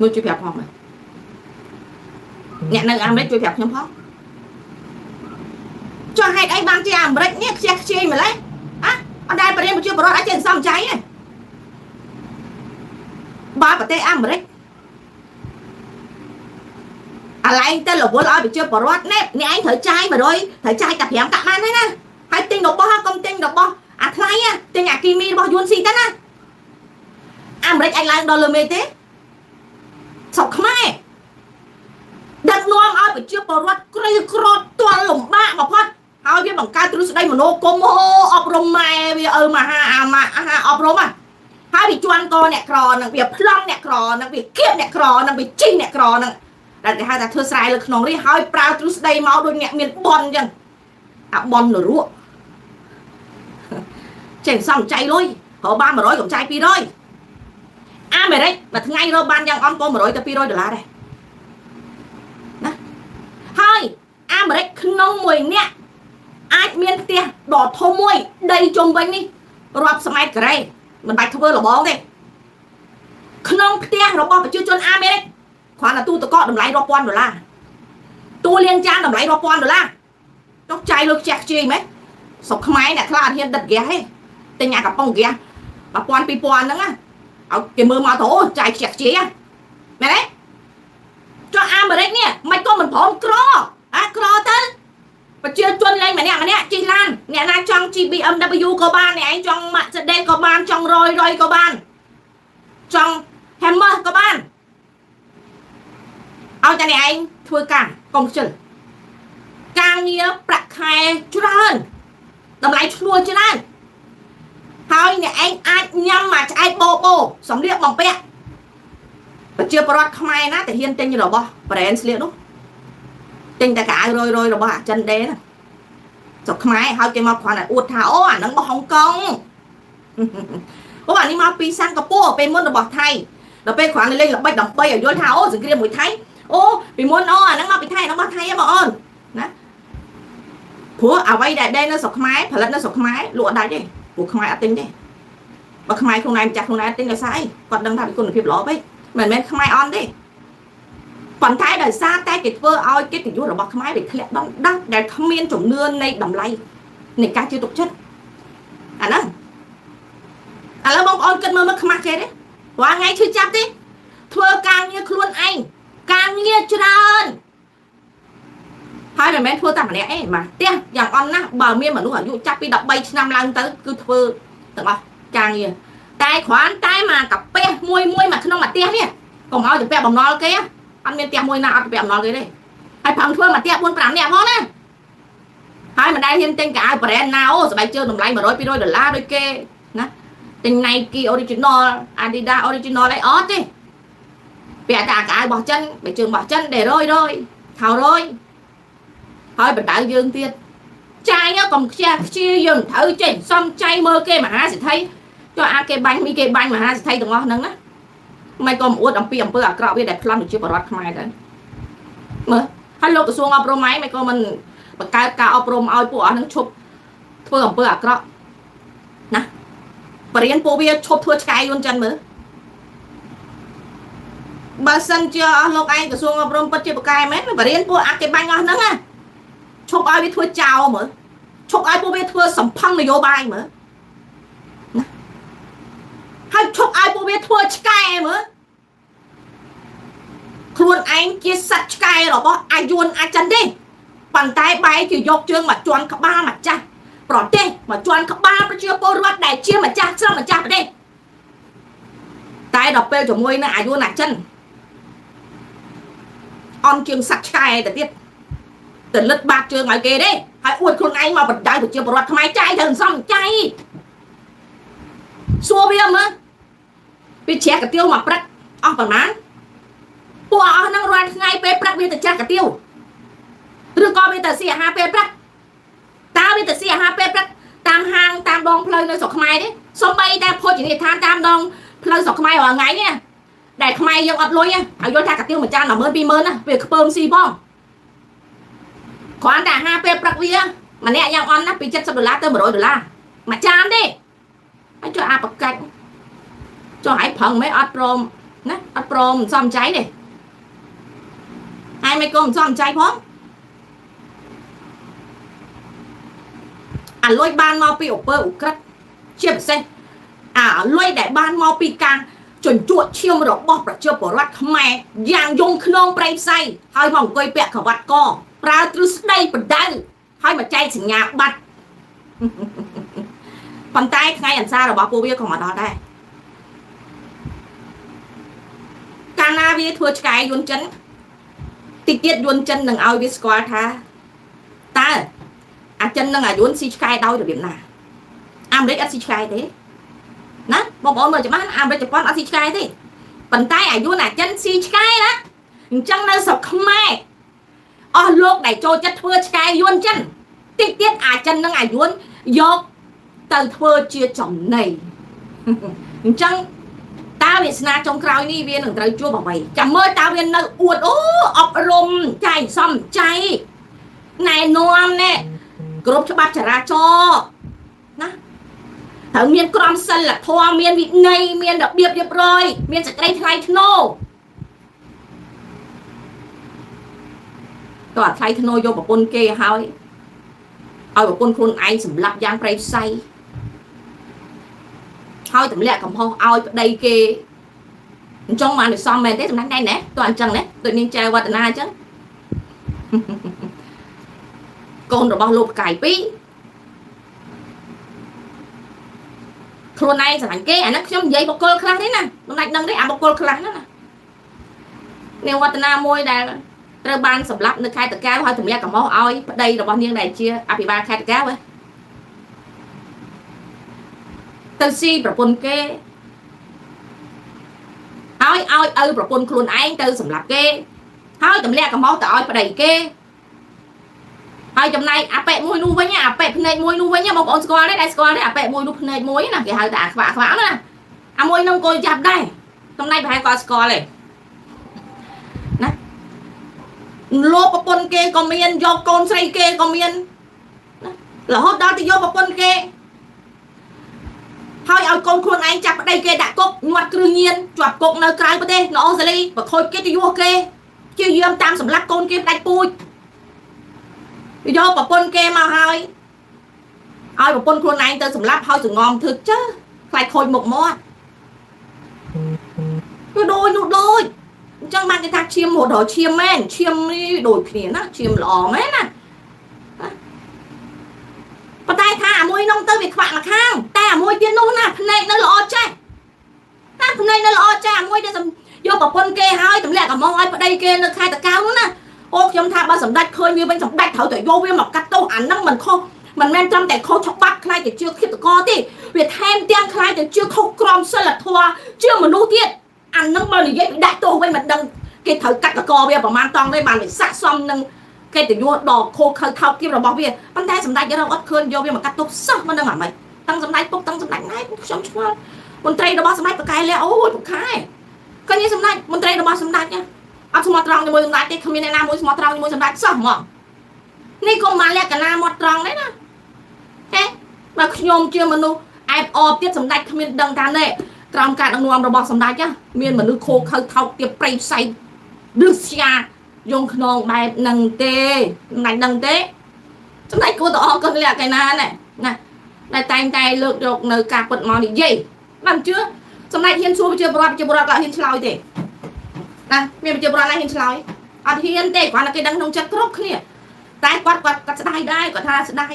មើលជួយប្រាប់ផងមើលអ្នកនៅអាមេរិកជួយប្រាប់ខ្ញុំផងចុះហេតុអីបានជាអាមេរិកនេះខ្ជះខ្ជាយម្លេះអត់ដែលបរិញ្ញាប្រជាពលរដ្ឋអាចចេះសន្សំសំចៃទេបើប្រទេសអាមេរិកអាឡែងទៅរវល់ឲ្យប្រជាពលរដ្ឋនេះអ្នកឯងត្រូវចាយ100ត្រូវចាយតែ5កាក់បានទេណាហើយទិញរបស់កុំទិញរបស់អាថ្លៃទិញអាគីមីរបស់យួនស៊ីទៅណាអាមេរិកឯងឡើងដល់លើមេទេស្រុកខ្មែរដឹកនាំឲ្យប្រជាពលរដ្ឋក្រីក្រទាល់លំបាកបំផុតហើយវាបង្កើតទ្រឹស្ដីមនោគមអប់រំម៉ែវាមហាអប់រំហើយវាជន់កអ្នកក្រនឹងវាប្លង់អ្នកក្រនឹងវាគៀបអ្នកក្រនឹងវាជីអ្នកក្រនឹងដែលគេហៅថាធ្វើស្រែលើក្នុងនេះហើយប្រើទ្រឹស្ដីមកដូចអ្នកមានបនអញ្ចឹងអាបននរកចេះសំចៃលុយរកបាន100កុំចាយ200អាមេរិកមួយថ្ងៃរកបានយ៉ាងអន់ក៏100ទៅ$200ដែរណាហើយអាមេរិកក្នុងមួយនាក់អាចមានផ្ទះដ៏ធំមួយដីជុំវិញនេះរាប់សម៉ែត្រការ៉េមិនបាច់ធ្វើលបងទេក្នុងផ្ទះរបស់ប្រជាជនអាមេរិកគ្រាន់តែទូទឹកកកតម្លៃរាប់ពាន់ដុល្លារតួលាងចានតម្លៃរាប់ពាន់ដុល្លារចុះចាយលុយខ្ជះខ្ជាយមែនស្រុកខ្មែរអ្នកខ្លះអត់ហ៊ានដិតហ្គាសទេទិញអាកំប៉ុងហ្គាស1000 2000ហ្នឹងឲ្យគេមើលមកទៅអូចាយខ្ជះខ្ជាយមែនទេចុះអាមេរិកនេះមិនក៏មិនព្រមក្រក្រទៅប្រជាជនលេងម្នាក់ជិះឡានអ្នកណាចង់ជិះ BMW ក៏បានអ្នកឯងចង់ Mercedes ក៏បានចង់Rolls Royceក៏បានចង់ Hammer ក៏បានឲ្យតែអ្នកឯងធ្វើការកុំខ្ជិលការងារប្រាក់ខែច្រើនតម្លៃឈ្នួលច្រើនហើយអ្នកឯងអាចញ៉ាំមកឆ្អែតបោសម្លៀកបំពាក់ប្រជាពលរដ្ឋខ្មែរណាតែហ៊ានទិញរបស់ brand ស្លៀកនោះទិញតែកៅអៅរយរបស់អាចិនដេណាស្រុកខ្មែរហើយគេមកគ្រាន់តែអួតថាអូអាហ្នឹងរបស់ហុងកុងអូអានេះមកពីសិង្ហបុរីពេលមុនរបស់ថៃដល់ពេលគ្រាន់តែលេងល្បិចដើម្បីឲ្យយល់ថាអូសង្គ្រាមមួយថៃអូពីមុនអូអាហ្នឹងមកពីថៃរបស់ថៃបងអូនណាព្រោះអ្វីដែលដេនៅស្រុកខ្មែរផលិតនៅស្រុកខ្មែរលក់អត់ដាច់ទេព្រោះខ្មែរអត់ទិញទេបើខ្មែរខ្លួនឯងម្ចាស់ខ្លួនឯងទិញដោយសារអីគាត់ដឹងថាវាគុណភាពល្អពេកមិនមែនខ្មែរអន់ទេប៉ុន្តែដោយសារតែគេធ្វើឲ្យកិត្តិយសរបស់ខ្មែរវាធ្លាក់ដល់ដាស់ដែលគ្មានជំនឿនៃតម្លៃនៃការជឿទុកចិត្តអាហ្នឹងឥឡូវបងប្អូនគិតមើលខ្មាស់គេទេរាល់ថ្ងៃឈឺចាប់ទេធ្វើការងារខ្លួនឯងការងារច្រើនហើយមិនមែនធ្វើតែម្នាក់ឯងបាទផ្ទះយ៉ាងអន់ណាស់បើមានមនុស្សអាយុចាប់ពី13ឆ្នាំឡើងទៅគឺធ្វើទាំងអស់ការងារតែគ្រាន់តែមកកាពះមួយមកក្នុងមួយផ្ទះនេះកុំឲ្យទៅពាក់បំណុលគេអត់មានផ្ទះមួយណាអត់ពាក់បំណុលគេទេហើយផឹងធ្វើមួយផ្ទះ4 5នាក់ផងណាហើយមិនដែលហ៊ានទិញកៅអៅ brand ណាអូស្បែកជើងតម្លៃ100 $200ដូចគេណាទិញ Nike original Adidas original អីអត់ទេពាក់តែកៅអៅរបស់ចិនបែកជើងរបស់ចិនដែលថោរយហើយបណ្ដៅយើងទៀតចាយកុំខ្ជះខ្ជាយយើងត្រូវចេញសំចៃមើលគេមហាសេដ្ឋីចុះអាគេបាញ់មីគេបាញ់មហាសេដ្ឋីទាំងអស់ហ្នឹងណាមិនក៏អួតអំពីអំពើអាក្រក់វាដែលប្លន់ប្រជាពលរដ្ឋខ្មែរទៅមើលហើយលោកក្រសួងអប់រំមិនក៏មិនបង្កើតការអប់រំឲ្យពួកអស់ហ្នឹងឈប់ធ្វើអំពើអាក្រក់ណាបរិញ្ញាពួកវាឈប់ធ្វើឆ្កែយួនចិនមើលបើសិនជាអស់លោកឯងក្រសួងអប់រំពិតជាបកែមែនបរិញ្ញាពួកអាគេបាញ់អស់ហ្នឹងណាឈប់ឲ្យវាធ្វើចោលមើលឈប់ឲ្យពួកវាធ្វើសម្ផឹងនយោបាយមើលណាហើយឈប់ឲ្យពួកវាធ្វើឆ្កែមើលខ្លួនឯងជាសត្វឆ្កែរបស់អាយួនអាចិនទេប៉ុន្តែបែរជាយកជើងមកជន់ក្បាលមកចាស់ ប្រទេសមកជន់ក្បាលប្រជាពលរដ្ឋដែលជាម្ចាស់ស្រុកម្ចាស់ប្រទេសតែដល់ពេលជាមួយនឹងអាយុណាចិនអន់ជាងសាក់ឆ្កែទៅទៀតទៅលិតបាតជើងឲ្យគេទេហើយអួតខ្លួនឯងមកបណ្ដៅប្រជាពលរដ្ឋខ្មែរចាយទៅសំចៃសួរវាមើលវាជ្រះកាទៀវមកព្រឹកអស់ប្រហែលពួកអស់ហ្នឹងរាល់ថ្ងៃពេលព្រឹកវាទៅជ្រះកាទៀវឬក៏វាទៅស៊ីអាហារពេលព្រឹកតើវាទៅស៊ីអាហារពេលព្រឹកតាមហាងតាមដងផ្លូវនៅស្រុកខ្មែរទេសូម្បីតែភោជនីយដ្ឋានតាមដងផ្លូវស្រុកខ្មែររាល់ថ្ងៃនេះដែលខ្មែរយើងអត់លុយឲ្យយល់ថាកាទៀវមួយចាន 10000 20000ណាវាខ្ពើមស៊ីផងគ្រាន់តែអាហារពេលព្រឹកវាម្នាក់យ៉ាងអន់ណាពី$70ទៅ$100មួយចានទេហើយចុះអាប្រកាច់ចុះឲ្យប្រឹងមិនអត់ព្រមណាអត់ព្រមសំចៃទេហើយមិនក៏មិនសំចៃផងអាលុយបានមកពីឧបឧក្រិដ្ឋជាពិសេសអាលុយដែលបានមកពីការជញ្ជក់ឈាមរបស់ប្រជាពលរដ្ឋខ្មែរយ៉ាងយងខ្នងប្រៃផ្សៃហើយមកអង្គុយពាក់ក្រវ៉ាត់កប្រើទ្រឹស្ដីបដៅហើយមកចែកសញ្ញាបត្រប៉ុន្តែថ្ងៃអន្សាររបស់ពួកវាក៏មកដល់ដែរកាលណាវាធ្វើឆ្កែយួនចិនតិចទៀតយួនចិននឹងឲ្យវាស្គាល់ថាតើអាចិននឹងអាយួនស៊ីឆ្កែដោយរបៀបណាអាមេរិកអត់ស៊ីឆ្កែទេណាបងប្អូនមើលច្បាស់អាមេរិកជប៉ុនអត់ស៊ីឆ្កែទេប៉ុន្តែអាយួនអាចិនស៊ីឆ្កែណាអញ្ចឹងនៅស្រុកខ្មែរអស់លោកដែលចូលចិត្តធ្វើឆ្កែយួនចិនតិចទៀតអាចិននឹងអាយួនយកទៅធ្វើជាចំណីអញ្ចឹងតើវាសនាចុងក្រោយនេះវានឹងត្រូវជួបអ្វីចាំមើលតើវានៅអួតអូអប់រំចែកសំចៃណែនាំណែគ្រប់ច្បាប់ចរាចរណ៍ណាត្រូវមានក្រមសីលធម៌មានវិន័យមានរបៀបរៀបរយមានសេចក្តីថ្លៃថ្នូរតើថ្លៃថ្នូរយកប្រពន្ធគេហើយឲ្យប្រពន្ធខ្លួនឯងសម្លាប់យ៉ាងប្រៃផ្សៃហើយទម្លាក់កំហុសឲ្យប្តីគេអញ្ចឹងមកនៅសមមែនទេសម្ដេចដែរណែតើអញ្ចឹងណែដូចនាងចែវឌ្ឍនាអញ្ចឹងកូនរបស់លោកផ្កាយ2ខ្លួនឯងស្រឡាញ់គេអាហ្នឹងខ្ញុំនិយាយបុគ្គលខ្លះទេណាសម្ដេចដឹងទេអាបុគ្គលខ្លះហ្នឹងណានាងវឌ្ឍនាមួយដែលត្រូវបានសម្លាប់នៅខេត្តតាកែវហើយទម្លាក់កំហុសឲ្យប្តីរបស់នាងដែលជាអភិបាលខេត្តតាកែវទៅស៊ីប្រពន្ធគេឲ្យឪប្រពន្ធខ្លួនឯងទៅសម្លាប់គេហើយទម្លាក់កំហុសទៅឲ្យប្តីគេហើយចំណែកអាប៉ែមួយនោះវិញអាប៉ែភ្នែកមួយនោះវិញបងប្អូនស្គាល់ទេដែរស្គាល់ទេអាប៉ែមួយនោះភ្នែកមួយណាគេហៅតែអាខ្វាក់ណាអាមួយនោះក៏ចាប់ដែរចំណែកប្រហែលគាត់ស្គាល់ទេណាលោកប្រពន្ធគេក៏មានយកកូនស្រីគេក៏មានរហូតដល់ទៅយកប្រពន្ធគេហើយឲ្យកូនខ្លួនឯងចាប់ប្តីគេដាក់គុកញាត់គ្រឿងញៀនជាប់គុកនៅក្រៅប្រទេសនៅអូស្ត្រាលីបខូចគេទៅយោគេជាយាមតាមសម្លាប់កូនគេផ្ដាច់ពូជយកប្រពន្ធគេមកហើយឲ្យប្រពន្ធខ្លួនឯងទៅសម្លាប់ហើយសងំធ្វើចាខ្លាចខូចមុខមាត់វាដូចនោះដូចអញ្ចឹងបានគេថាឈាមរត់ដល់ឈាមមែនឈាមនេះដូចគ្នាណាឈាមល្អមែនណាប៉ុន្តែថាអាមួយនោះទៅវាខ្វាក់មកខាងតែអាមួយទៀតនោះណាភ្នែកនៅល្អចេះណាភ្នែកនៅល្អចេះអាមួយដែលយកប្រពន្ធគេហើយទម្លាក់កំហុសឲ្យប្តីគេនៅខេត្តតាកែវនោះណាអូខ្ញុំថាបើសម្ដេចឃើញវាវិញសម្ដេចត្រូវតែយកវាមកកាត់ទោសអាហ្នឹងមិនខុសមិនមែនត្រឹមតែខុសច្បាប់ខ្លាចតែជឿឃាតករទេវាថែមទាំងខ្លាចតែជឿខុសក្រមសីលធម៌ជឿមនុស្សទៀតអាហ្នឹងបើនិយាយដាក់ទោសវិញមិនដឹងគេត្រូវកាត់តកវាប្រហែលតង់ទេបានវាស័កសមនឹងគេទៅយកដកខូខើថោកទៀតរបស់វាប៉ុន្តែសម្ដេចរកអត់ឃើញយកវាមកកាត់ទោសសោះមិនដឹងអាម៉េចតាំងសម្ដេចពុកតាំងសម្ដេចណៃខ្ញុំឆ្ងល់មន្ត្រីរបស់សម្ដេចប្រកែលអូយពុកខែឃើញសម្ដេចមន្ត្រីរបស់សម្ដេចអត់ស្មោះត្រង់ជាមួយសម្ដេចទេគ្មានអ្នកណាមួយស្មោះត្រង់ជាមួយសម្ដេចសោះហ្មងនេះក៏មិនលក្ខណៈមាត់ត្រង់ដែរណាហេបើខ្ញុំជាមនុស្សអែបអបទៀតសម្ដេចគ្មានដឹងថាណែក្រោមការដឹកនាំរបស់សម្ដេចមានមនុស្សខូខើថោកទៀតប្រៃផ្សៃរឹសស្យាយងខ្នងបែបហ្នឹងទេសម្ដេចដឹងទេសម្ដេចគួរតែអរគុណលក្ខណៈណាដែលតែងតែលើកយកនៅការពិតមកនិយាយបានជឿសម្ដេចហ៊ានសួរប្រជាពលរដ្ឋក៏ហ៊ានឆ្លើយទេណាមានប្រជាពលរដ្ឋណាហ៊ានឆ្លើយអត់ហ៊ានទេគាត់តែគេដឹងក្នុងចិត្តគ្រប់គ្នាតែគាត់ស្ដាយដែរគាត់ថាស្ដាយ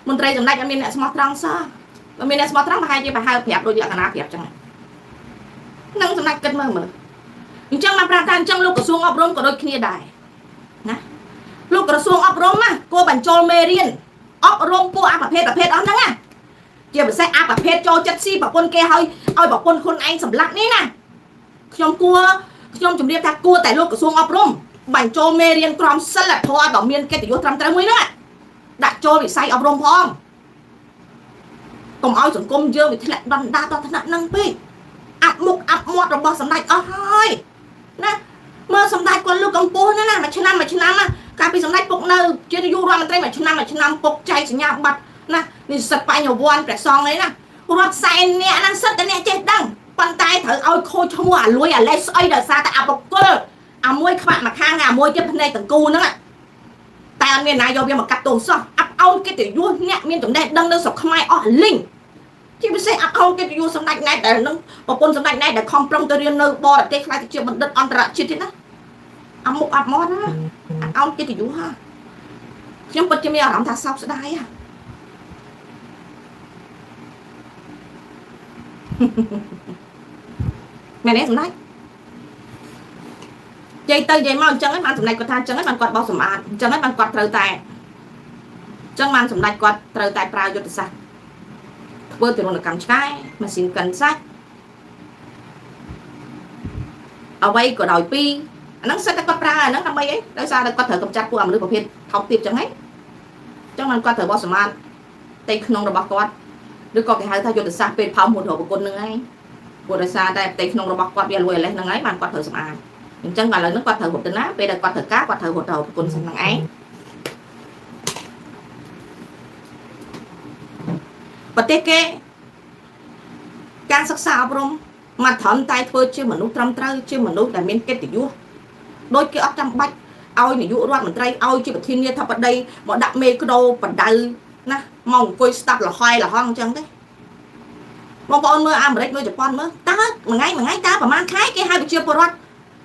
មន្ត្រីចំណេញអត់មានអ្នកស្មោះត្រង់សោះបើមានអ្នកស្មោះត្រង់ប្រហែលជាប្រហែលប្រាប់ដូចលក្ខណៈប្រាប់ចឹងនឹងសម្ដេចគិតមើលអញ្ចឹងមកប្រាប់ថាអញ្ចឹងលោកក្រសួងអប់រំក៏ដូចគ្នាដែរណាលោកក្រសួងអប់រំណាគួរបញ្ចូលមេរៀនអប់រំពួកអប្រភេទអស់ហ្នឹងណាជាពិសេសអប្រភេទចូលចិត្តស៊ីប្រពន្ធគេឲ្យប្រពន្ធខ្លួនឯងសម្លាប់នេះណាខ្ញុំជំរាបថាគួរតែលោកក្រសួងអប់រំបញ្ចូលមេរៀនក្រមសីលធម៌ដ៏មានកិត្តិយសត្រឹមត្រូវមួយហ្នឹងដាក់ចូលវិស័យអប់រំផងកុំឲ្យសង្គមយើងវាធ្លាក់ដុនដាដល់ថ្នាក់ហ្នឹងពេកអាប់មុខអាប់មាត់របស់សម្ដេចអស់ហើយណាមើលសម្ដេចគាត់លើកកម្ពស់ណាមួយឆ្នាំកាលពីសម្ដេចពុកនៅជានាយករដ្ឋមន្ត្រីមួយឆ្នាំពុកចែកសញ្ញាបត្រណានិស្សិតបញ្ញវន្តព្រះសង្ឃអីណារាប់សែនអ្នកហ្នឹងសិតតែអ្នកចេះដឹងប៉ុន្តែត្រូវឲ្យខូចឈ្មោះអាលួយអាលេសស្អីដោយសារតែអបកុលអាមួយខ្វាក់មួយខាងអាមួយទៀតភ្នែកតង្គូហ្នឹងតែអត់មានណាយកវាមកកាត់ទោសសោះអាប់អោនកិត្តិយសអ្នកមានចំណេះដឹងនៅស្រុកខ្មែរអស់លីងជាពិសេសអាប់អោនកិត្តិយសសម្ដេចណែតដែលនឹងប្រពន្ធសម្ដេចណែតដែលខំប្រឹងទៅរៀននៅបរទេសខ្លាចទៅជាបណ្ឌិតអន្តរជាតិទៀតណាអាមុខអាប់មាត់ណាអាប់អោនកិត្តិយសហ่าខ្ញុំពិតជាមានអារម្មណ៍ថាសោកស្ដាយហ่าមែនទេសម្ដេចនិយាយទៅនិយាយមកអញ្ចឹងហើយបានសម្ដេចគាត់ថាអញ្ចឹងហើយបានគាត់បោះសម្អាតអញ្ចឹងហើយបានគាត់ត្រូវតែអញ្ចឹងបានសម្ដេចគាត់ត្រូវតែប្រើយុទ្ធសាស្ត្រធ្វើទរណកម្មឆ្កែម៉ាស៊ីនកិនសាច់អ្វីក៏ដោយពីអាហ្នឹងសិតតែគាត់ប្រើអាហ្នឹងដើម្បីអីដោយសារតែគាត់ត្រូវកម្ចាត់ពួកមនុស្សប្រភេទថោកទាបអញ្ចឹងហីអញ្ចឹងបានគាត់ត្រូវបោះសម្អាតផ្ទៃក្នុងរបស់គាត់ឬក៏គេហៅថាយុទ្ធសាស្ត្រពេលផោមហួតរកប្រគុណហ្នឹងឯងព្រោះដោយសារតែផ្ទៃក្នុងរបស់គាត់វាលួយអាលេសហ្នឹងឯងបានគាត់ត្រូវសម្អាតអញ្ចឹងឥឡូវហ្នឹងគាត់ត្រូវរត់ទៅណាពេលដែលគាត់ត្រូវការគាត់ត្រូវរត់ទៅប្រគុណហ្នឹងឯងប្រទេសគេការសិក្សាអប់រំមកត្រឹមតែធ្វើជាមនុស្សត្រឹមត្រូវជាមនុស្សដែលមានកិត្តិយសដូចគេអត់ចាំបាច់ឲ្យនាយករដ្ឋមន្ត្រីឲ្យជាប្រធានាធិបតីមកដាក់មេក្រូបដៅណាមកអង្គុយស្ដាប់លហយលហងអញ្ចឹងទេបងប្អូនមើលអាមេរិកមើលជប៉ុនមើលតើមួយថ្ងៃតើប្រហែលខែគេហៅប្រជាពលរដ្ឋ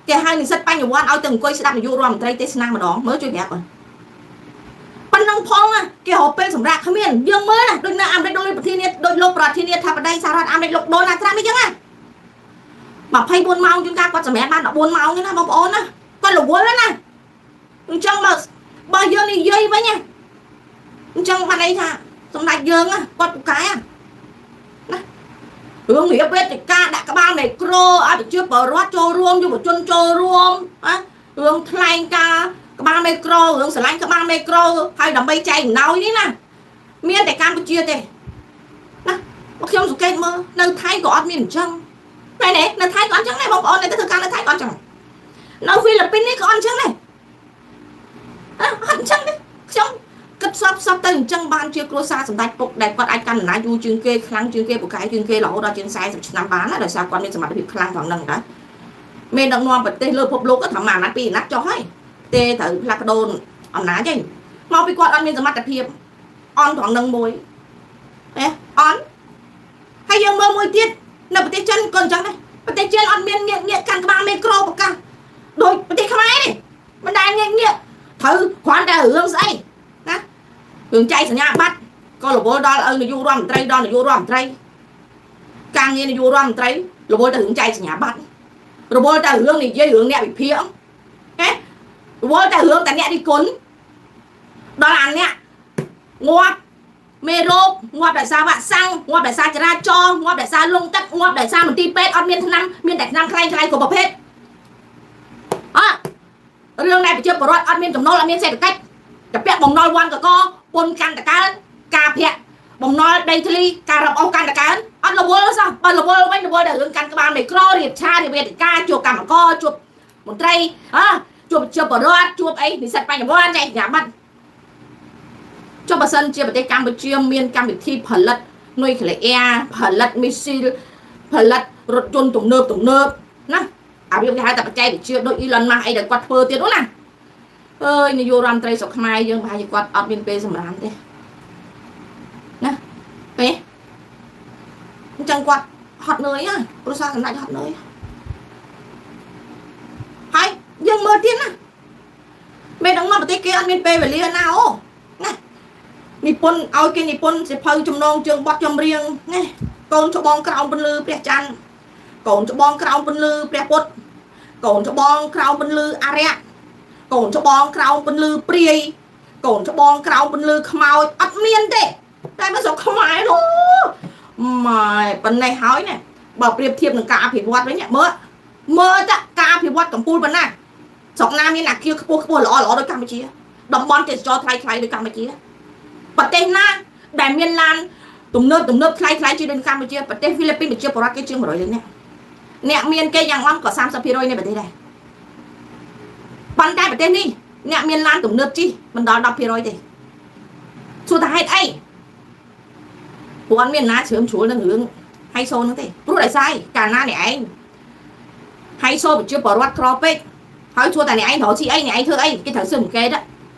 គេហៅនិស្សិតបញ្ញវន្តឲ្យទៅអង្គុយស្ដាប់នាយករដ្ឋមន្ត្រីទេសនាម្ដងមើលជួយប្រាប់ប៉ុណ្ណឹងផងគេរកពេលសម្រាប់គ្មានយើងមើលណាដូចនៅអាមេរិកដូចប្រធានាដូចលោកប្រធានាធិបតីសហរដ្ឋអាមេរិកលោកដូណាល់ត្រាំអញ្ចឹងណា24ម៉ោងជួនកាលគាត់សម្រាប់បាន14ម៉ោងទេណាបងប្អូនណាគាត់រវល់ណាអញ្ចឹងបើយើងនិយាយវិញណាអញ្ចឹងបានន័យថាសម្ដេចយើងគាត់ពូកែណារឿងរៀបវេទិកាដាក់ក្បាលមេក្រូឲ្យប្រជាពលរដ្ឋចូលរួមយុវជនចូលរួមរឿងថ្លែងការណ៍ក្បាលមេក្រូរឿងស្រឡាញ់ក្បាលមេក្រូហើយដើម្បីចែកអំណោយនេះណាមានតែកម្ពុជាទេណាមកខ្ញុំសង្កេតមើលនៅថៃក៏អត់មានអញ្ចឹងតែនៅថៃក៏អត់អញ្ចឹងដែរបងប្អូននៅធ្វើការនៅថៃក៏អត់អញ្ចឹងនៅហ្វីលីពីននេះក៏អត់អញ្ចឹងដែរអត់អញ្ចឹងទេខ្ញុំគិតសពទៅអញ្ចឹងបានជាគ្រួសារសម្ដេចពុកដែលគាត់អាចកាន់អំណាចយូរជាងគេខ្លាំងជាងគេពូកែជាងគេរហូតដល់ជាង40ឆ្នាំបានណាដោយសារគាត់មានសមត្ថភាពខ្លាំងផងហ្នឹងដែរមានដឹកនាំប្រទេសលើពិភពលោកក៏ថាអាណត្តិពីរអាណត្តិចុះហើយទេត្រូវផ្លាស់ប្ដូរអំណាចឯងមកពីគាត់អត់មានសមត្ថភាពអន់ត្រង់នឹងមួយអន់ហើយយើងមើលមួយទៀតនៅប្រទេសចិនក៏អញ្ចឹងដែរប្រទេសចិនអត់មានងាកកាន់ក្បាលមេក្រូប្រកាសដោយប្រទេសខ្មែរនេះមិនដែលងាកត្រូវគ្រាន់តែរឿងស្អីណារឿងចែកសញ្ញាបត្រក៏រវល់ដល់ឲ្យនាយករដ្ឋមន្ត្រីដល់នាយករដ្ឋមន្ត្រីការងារនាយករដ្ឋមន្ត្រីរវល់តែរឿងចែកសញ្ញាបត្ររវល់តែរឿងនិយាយរឿងអ្នកវិភាគរវល់តែរឿងតែអ្នករិះគន់ដល់អាអ្នកងាប់មេរោគងាប់ដោយសារវ៉ាក់សាំងងាប់ដោយសារចរាចរណ៍ងាប់ដោយសារលងទឹកងាប់ដោយសារមន្ទីរពេទ្យអត់មានថ្នាំមានតែថ្នាំខ្លាំងគ្រប់ប្រភេទរឿងដែលប្រជាពលរដ្ឋអត់មានចំណូលអត់មានសេដ្ឋកិច្ចតែពាក់បំណុលវាន់កកពុនកាន់តកើការប្រាក់បំណុលដីធ្លីការរឹបអូសកាន់តកើអត់រវល់សោះបើរវល់វិញរវល់តែរឿងកាន់ក្បាលមេក្រូរៀបឆារៀបវេទិកាជួបកម្មករជួបមន្ត្រីជួបប្រជាពលរដ្ឋជួបអីនិស្សិតបញ្ញវន្តចែកញ៉ាំបាត់ចុះបើសិនជាប្រទេសកម្ពុជាមានកម្មវិធីផលិតនុយក្លេអ៊ែរផលិតមីស៊ីលផលិតរថយន្តទំនើបណាអាវាគេហៅតែបច្ចេកវិទ្យាដូច Elon Musk អីដែលគាត់ធ្វើទៀតនោះណាអើយនាយករដ្ឋមន្ត្រីស្រុកខ្មែរយើងប្រហែលជាគាត់អត់មានពេលសម្រាប់ទេណាពេលអញ្ចឹងគាត់ហត់នឿយគ្រួសារសម្ដេចហត់នឿយហើយយើងមើលទៀតណាមេដឹកនាំប្រទេសគេអត់មានពេលវេលាណាអូណា និពន្ធឲ្យគេនិពន្ធសិភៅចំណងជើងបត់ចម្រៀងណាកូនច្បងក្រោមពន្លឺព្រះច័ន្ទកូនច្បងក្រោមពន្លឺព្រះពុទ្ធកូនច្បងក្រោមពន្លឺអរិយកូនច្បងក្រោមពន្លឺព្រាយកូនច្បងក្រោមពន្លឺខ្មោចអត់មានទេតែមិនស្រុកខ្មែរនោះម៉ែប៉ុណ្ណេះហើយណាបើប្រៀបធៀបនឹងការអភិវឌ្ឍវិញមើលតាការអភិវឌ្ឍកម្ពុជាប៉ុណ្ណាស្រុកណាមានអាគារខ្ពស់ល្អដូចកម្ពុជាតំបន់ទេសចរថ្លៃដូចកម្ពុជាប្រទេសណាដែលមានឡានទំនើបថ្លៃជាងកម្ពុជាប្រទេសហ្វីលីពីនប្រជាពលរដ្ឋគេជាង100លានអ្នកមានគេយ៉ាងអំក៏ 30% នៃប្រទេសដែរប៉ុន្តែប្រទេសនេះអ្នកមានឡានទំនើបជិះមិនដល់ 10% ទេសួរថាហេតុអីពួកអត់មានណាជ្រើមជ្រួលនឹងរឿងហៃសូហ្នឹងទេព្រោះដោយសារកាលណាអ្នកឯងហៃសូប្រជាពលរដ្ឋក្រពេកហើយជួតែអ្នកឯងត្រូវជីអីអ្នកឯងធ្វើអីគេត្រូវសឹមកេត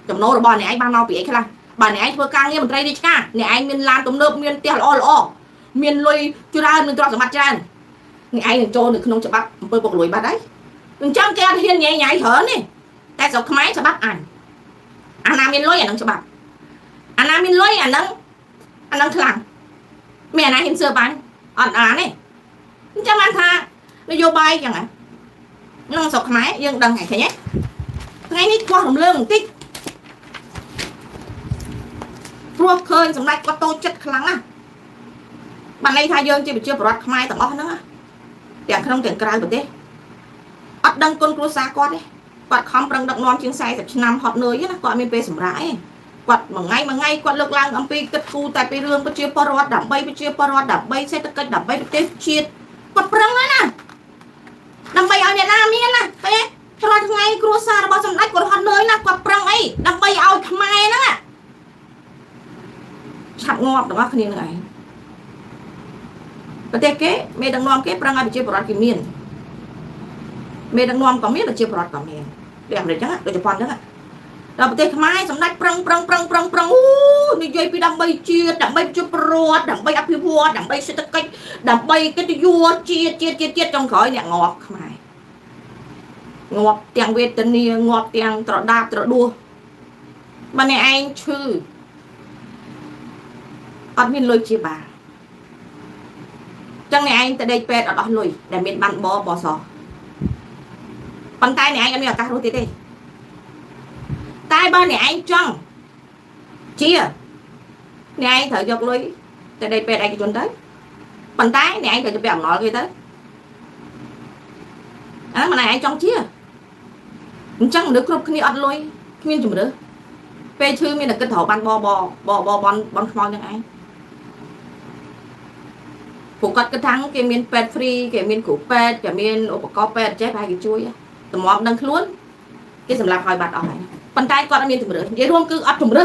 ចំណូលរបស់អ្នកឯងបានមកពីអីខ្លះបើអ្នកឯងធ្វើការងារមន្ត្រីរាជការអ្នកឯងមានឡានទំនើបមានផ្ទះល្អមានលុយច្រើនមានទ្រព្យសម្បត្តិច្រើនអ្នកឯងនឹងចូលនៅក្នុងច្បាប់អំពើពុករលួយបាត់ហើយអញ្ចឹងគេអត់ហ៊ានញ៉ៃច្រើនទេតែស្រុកខ្មែរច្បាប់អាណាមានលុយអានឹងច្បាប់អាណាមានលុយអានឹងខ្លាំងមានអាណាហ៊ានសើបានអត់អានទេអញ្ចឹងបានថានយោបាយចឹងហ៎ក្នុងស្រុកខ្មែរយើងដឹងហើយឃើញទេថ្ងៃនេះខ្វះរំលើងបន្តិចព្រោះឃើញសម្ដេចគាត់តូចចិត្តខ្លាំងណាស់បានន័យថាយើងជាប្រជាពលរដ្ឋខ្មែរទាំងអស់ហ្នឹងទាំងក្នុងទាំងក្រៅប្រទេសអត់ដឹងគុណគ្រួសារគាត់ទេគាត់ខំប្រឹងដឹកនាំជាង40ឆ្នាំហត់នឿយណាគាត់មានពេលសម្រាកទេគាត់មួយថ្ងៃគាត់លើកឡើងអំពីគិតគូរតែពីរឿងប្រជាពលរដ្ឋដើម្បីប្រជាពលរដ្ឋដើម្បីសេដ្ឋកិច្ចដើម្បីប្រទេសជាតិគាត់ប្រឹងណាដើម្បីឲ្យអ្នកណាមានណាពេលរាល់ថ្ងៃគ្រួសាររបស់សម្ដេចគាត់ហត់នឿយណាគាត់ប្រឹងអីដើម្បីឲ្យខ្មែរហ្នឹងឆាប់ងាប់ទាំងអស់គ្នានឹងឯងប្រទេសគេមេដឹកនាំគេប្រឹងឲ្យប្រជាពលរដ្ឋគេមានមេដឹកនាំក៏មានប្រជាពលរដ្ឋក៏មានដូចអាមេរិកចឹងដូចជប៉ុនចឹងដល់ប្រទេសខ្មែរសម្ដេចប្រឹងអូនិយាយពីដើម្បីជាតិដើម្បីប្រជាពលរដ្ឋដើម្បីអភិវឌ្ឍដើម្បីសេដ្ឋកិច្ចដើម្បីកិត្តិយសជាតិចុងក្រោយអ្នកងាប់ខ្មែរងាប់ទាំងវេទនាងាប់ទាំងត្រដាបត្រដួសបើអ្នកឯងឈឺអត់មានលុយជាបាលចឹងអ្នកឯងទៅដេកពេទ្យអត់អស់លុយដែលមានបានបសប៉ុន្តែអ្នកឯងអត់មានឱកាសរស់ទៀតទេតែបើអ្នកឯងចង់ជាអ្នកឯងត្រូវយកលុយទៅដេកពេទ្យឯកជនទៅប៉ុន្តែអ្នកឯងត្រូវទៅពាក់អំណុលគេទៅអាហ្នឹងមិនឯងចង់ជាអញ្ចឹងមនុស្សគ្រប់គ្នាអត់លុយគ្មានជំរឿពេលឈឺមានតែគិតត្រូវបានបនខ្មោចនឹងឯងពួកគាត់គិតថាគេមានពេទ្យ free គេមានគ្រូពេទ្យគេមានឧបករណ៍ពេទ្យចេះប្រហែលគេជួយតម្រាំដឹងខ្លួនគេសម្រាប់ឲ្យបាត់អស់ហើយប៉ុន្តែគាត់អត់មានជំរឿនិយាយរួមគឺអត់ជំរឿ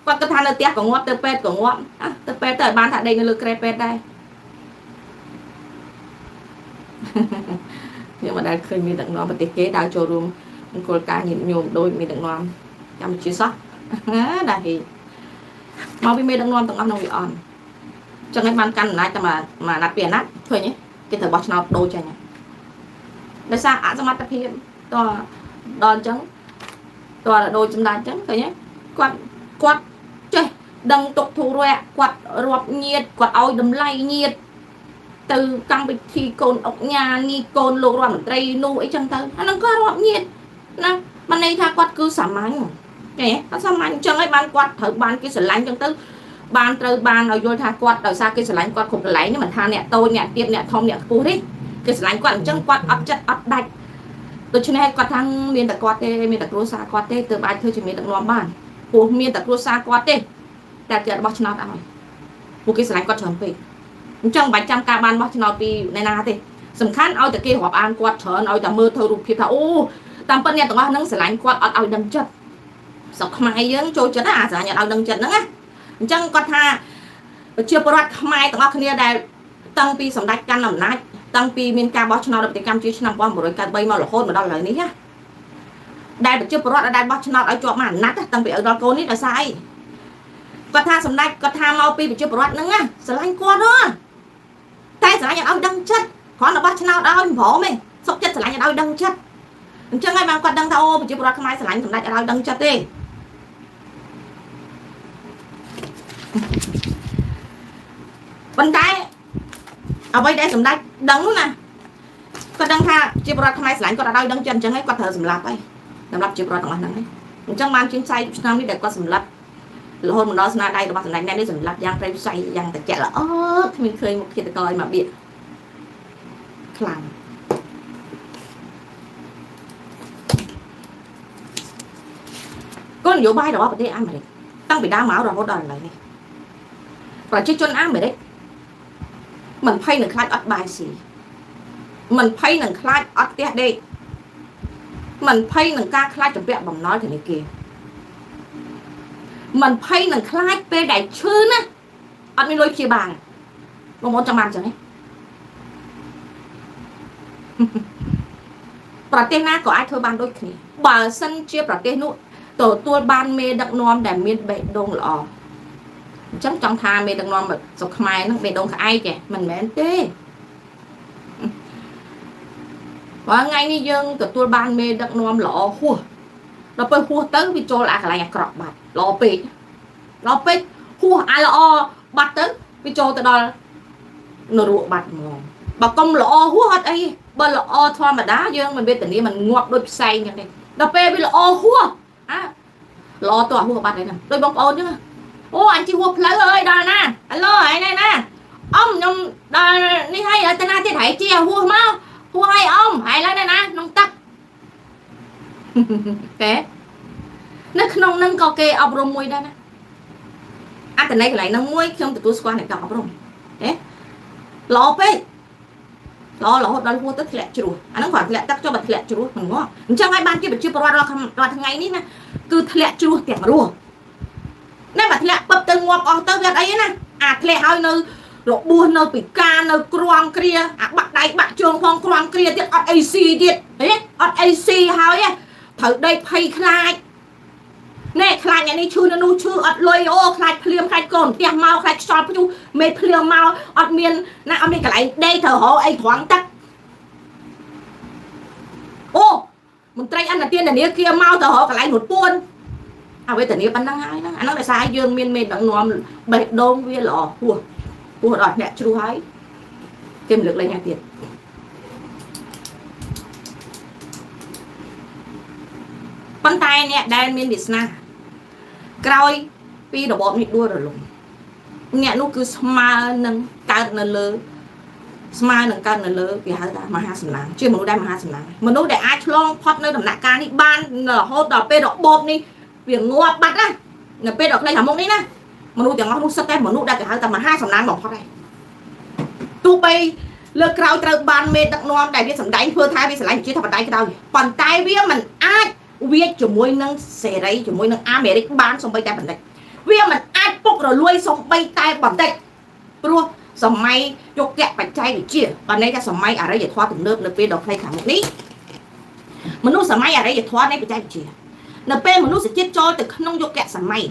គាត់គិតថានៅផ្ទះក៏ងាប់ទៅពេទ្យក៏ងាប់ទៅពេទ្យទៅឲ្យបានថាដេកនៅលើក្រែពេទ្យដែរខ្ញុំមិនដែលឃើញមានដឹកនាំប្រទេសគេដើរចូលរួមអង្គលការញាតិញោមដូចមានដឹកនាំកម្ពុជាសោះដែរមកពីមេដឹកនាំទាំងអស់ក្នុងវាអន់ចឹងហើយបានកាន់អំណាចតែមួយអាណត្តិពីរអាណត្តិឃើញទេគេត្រូវបោះឆ្នោតដូរចាញ់ដោយសារអសមត្ថភាពតដល់អញ្ចឹងតដូចសម្ដេចអញ្ចឹងឃើញទេគាត់ចេះដឹងទុកធុរៈគាត់រាប់ញាតិគាត់ឲ្យតម្លៃញាតិទៅកម្មវិធីកូនអុកញ៉ានេះកូនលោករដ្ឋមន្ត្រីនោះអីចឹងទៅអាហ្នឹងគាត់រាប់ញាតិណាមិនន័យថាគាត់គឺសាមញ្ញទេអត់សាមញ្ញអញ្ចឹងហើយបានគាត់ត្រូវបានគេស្រឡាញ់អញ្ចឹងទៅបានត្រូវបានឲ្យយល់ថាគាត់ដោយសារគេស្រឡាញ់គាត់គ្រប់កន្លែងមិនថាអ្នកតូចអ្នកទាបអ្នកធំអ្នកខ្ពស់ទេគេស្រឡាញ់គាត់អញ្ចឹងគាត់អត់ចិត្តអត់ដាច់ដូច្នេះគាត់ថាមានតែគាត់ទេមានតែគ្រួសារគាត់ទេទើបអាចធ្វើជាមានដឹកនាំបានព្រោះមានតែគ្រួសារគាត់ទេតែគេអត់បោះឆ្នោតឲ្យពួកគេស្រឡាញ់គាត់ច្រើនពេកអញ្ចឹងមិនបាច់ចាំការបានបោះឆ្នោតពីណែណាទេសំខាន់ឲ្យតែគេរាប់អានគាត់ច្រើនឲ្យតែមើលទៅរូបភាពថាអូតាមពិតអ្នកទាំងអស់ហ្នឹងស្រឡាញ់គាត់អត់ឲ្យដឹងចិត្តស្រុកខ្មែរយើងចូលចិត្តអាស្រឡាញ់អត់ឲ្យដឹងចិត្តហ្នឹងណាអញ្ចឹងគាត់ថាប្រជាពលរដ្ឋខ្មែរទាំងអស់គ្នាដែលតាំងពីសម្ដេចកាន់អំណាចតាំងពីមានការបោះឆ្នោតប្រតិកម្មជាឆ្នាំ1993មករហូតមកដល់ឥឡូវនេះណាដែលប្រជាពលរដ្ឋដែលបោះឆ្នោតឲ្យជាប់មកអាណត្តិតាំងពីឪដល់កូននេះដោយសារអីគាត់ថាសម្ដេចគាត់ថាមកពីប្រជាពលរដ្ឋហ្នឹងណាស្រឡាញ់គាត់ហ៎តែស្រឡាញ់អត់ឲ្យដឹងចិត្តគ្រាន់តែបោះឆ្នោតឲ្យមិនព្រមទេសុខចិត្តស្រឡាញ់អត់ឲ្យដឹងចិត្តអញ្ចឹងហើយបានគាត់ដឹងថាអូប្រជាពលរដ្ឋខ្មែរស្រឡាញ់សម្ដេចអត់ឲ្យដឹងចិត្តទេ ប៉ុន្តែអ្វីដែលសម្ដេចដឹងណាគាត់ដឹងថាជាប្រវត្តិខ្មែរស្រឡាញ់គាត់អត់ឲ្យដឹងចឹងអញ្ចឹងហើយគាត់ត្រូវសម្លាប់ហើយសម្លាប់ជាប្រវត្តិទាំងអស់ហ្នឹងហើយអញ្ចឹងបានជាង40ឆ្នាំនេះដែលគាត់សម្លាប់រហូតមកដល់ស្នាដៃរបស់សម្ដេចអ្នកនេះសម្លាប់យ៉ាងប្រៃផ្សៃយ៉ាងត្រជាក់ល្អគ្មានឃើញមុខឃាតករឲ្យមកបៀតខ្លាំងគោលនយោបាយរបស់ប្រទេសអាមេរិកតាំងពីដើមមករហូតដល់ឥឡូវនេះប្រជាជនអាមេរិកមិនភ័យនឹងខ្លាចអត់បាយស៊ីមិនភ័យនឹងខ្លាចអត់ផ្ទះដេកមិនភ័យនឹងការខ្លាចចម្ពាក់បំណុលធនាគារមិនភ័យនឹងខ្លាចពេលដែលឈឺណាអត់មានលុយព្យាបាលបងប្អូនចាំបានចឹងទេប្រទេសណាក៏អាចធ្វើបានដូចគ្នាបើសិនជាប្រទេសនោះទទួលបានមេដឹកនាំដែលមានបេះដូងល្អអញ្ចឹងចង់ថាមេដឹកនាំស្រុកខ្មែរហ្នឹងបេះដូងក្អែកឯងមិនមែនទេបើថ្ងៃនេះយើងទទួលបានមេដឹកនាំល្អហួសដល់ពេលហួសទៅវាចូលអាកន្លែងអាក្រក់បាត់ល្អពេកហួសអាល្អបាត់ទៅវាចូលទៅដល់នរកបាត់ហ្មងបើកុំល្អហួសអត់អីបើល្អធម្មតាយើងមិនវេទនាមិនងាប់ដូចផ្សែងចឹងទេដល់ពេលវាល្អហួសល្អតោះហួសបាត់ហើយហ្នឹងដូចបងប្អូនចឹងអូអញជិះហួសផ្លូវអើយដល់ណាអាឡូហើយណាអ៊ំខ្ញុំដល់នេះហើយទៅណាទៀតហើយជាហួសមកហួសហើយអ៊ំហើយឡើងណាក្នុងទឹកតែនៅក្នុងហ្នឹងក៏គេអប់រំមួយដែរណាអត្តន័យកន្លែងហ្នឹងមួយខ្ញុំទទួលស្គាល់អ្នកអប់រំទេល្អពេកល្អរហូតដល់ហួសទៅធ្លាក់ជ្រោះអាហ្នឹងគាត់ធ្លាក់ទឹកចុះបើធ្លាក់ជ្រោះមិនងាប់អញ្ចឹងហើយបានជាប្រជាពលរដ្ឋរាល់ថ្ងៃនេះណាគឺធ្លាក់ជ្រោះទាំងរស់ណែបើធ្លាក់ពឹបទៅងាប់អស់ទៅវាអត់អីណាអាធ្លាក់ហើយនៅរបួសនៅពិការនៅក្រំគ្រាអាបាក់ដៃបាក់ជើងផងក្រំគ្រាទៀតអត់អីស៊ីទៀតហេអត់អីស៊ីហើយត្រូវដេកភ័យខ្លាចណែខ្លាចអ្នកនេះឈឺនៅនោះឈឺអត់លុយអូខ្លាចភ្លៀងខ្លាចកូនផ្ទះមកខ្លាចខ្យល់ព្យុះមេភ្លៀងមកអត់មានណាអត់មានកន្លែងដេកត្រូវរកអីត្រង់ទឹកអូមន្ត្រីអន្តរជាតិធនាគារមកទៅរកកន្លែងរត់ពួនអវេទនីប៉ុណ្ណឹងហើយហ្នឹងអានោះដោយសារយើងមានមេដឹកនាំបេះដូងវាល្អហួសដល់អ្នកជ្រុះហើយគេមិនលើកលែងហើយទៀតប៉ុន្តែអ្នកដែលមានវាសនាក្រោយពីរបបនេះដួលរលំអ្នកនោះគឺស្មើនឹងកើតនៅលើគេហៅថាមហាសំណាងជាមនុស្សដែលមហាសំណាងមនុស្សដែលអាចឆ្លងផុតនៅដំណាក់កាលនេះបានរហូតដល់ពេលរបបនេះវាងាប់បាត់ណានៅពេលដល់ខ្លីខាងមុខនេះណាមនុស្សទាំងអស់នោះសិតតែមនុស្សដែលគេហៅថាមហាសំណាងបំផុតហើយទោះបីលើកក្រោយត្រូវបានមេដឹកនាំដែលវាសម្ដែងធ្វើថាវាស្រឡាញ់ជាធិបតេយ្យក្រោយប៉ុន្តែវាមិនអាចវាជាមួយនឹងសេរីជាមួយនឹងអាមេរិកបានសំបីតែបន្តិចវាមិនអាចពុករលួយសំបីតែបន្តិចព្រោះសម័យយុគបច្ចេកវិទ្យាបើន័យថាសម័យអរិយធម៌ទំនើបនៅពេលដល់ផ្នែកខាងមុខនេះមនុស្សសម័យអរិយធម៌នៃបច្ចេកវិទ្យានៅពេលមនុស្សជាតិចូលទៅក្នុងយុគសម័យ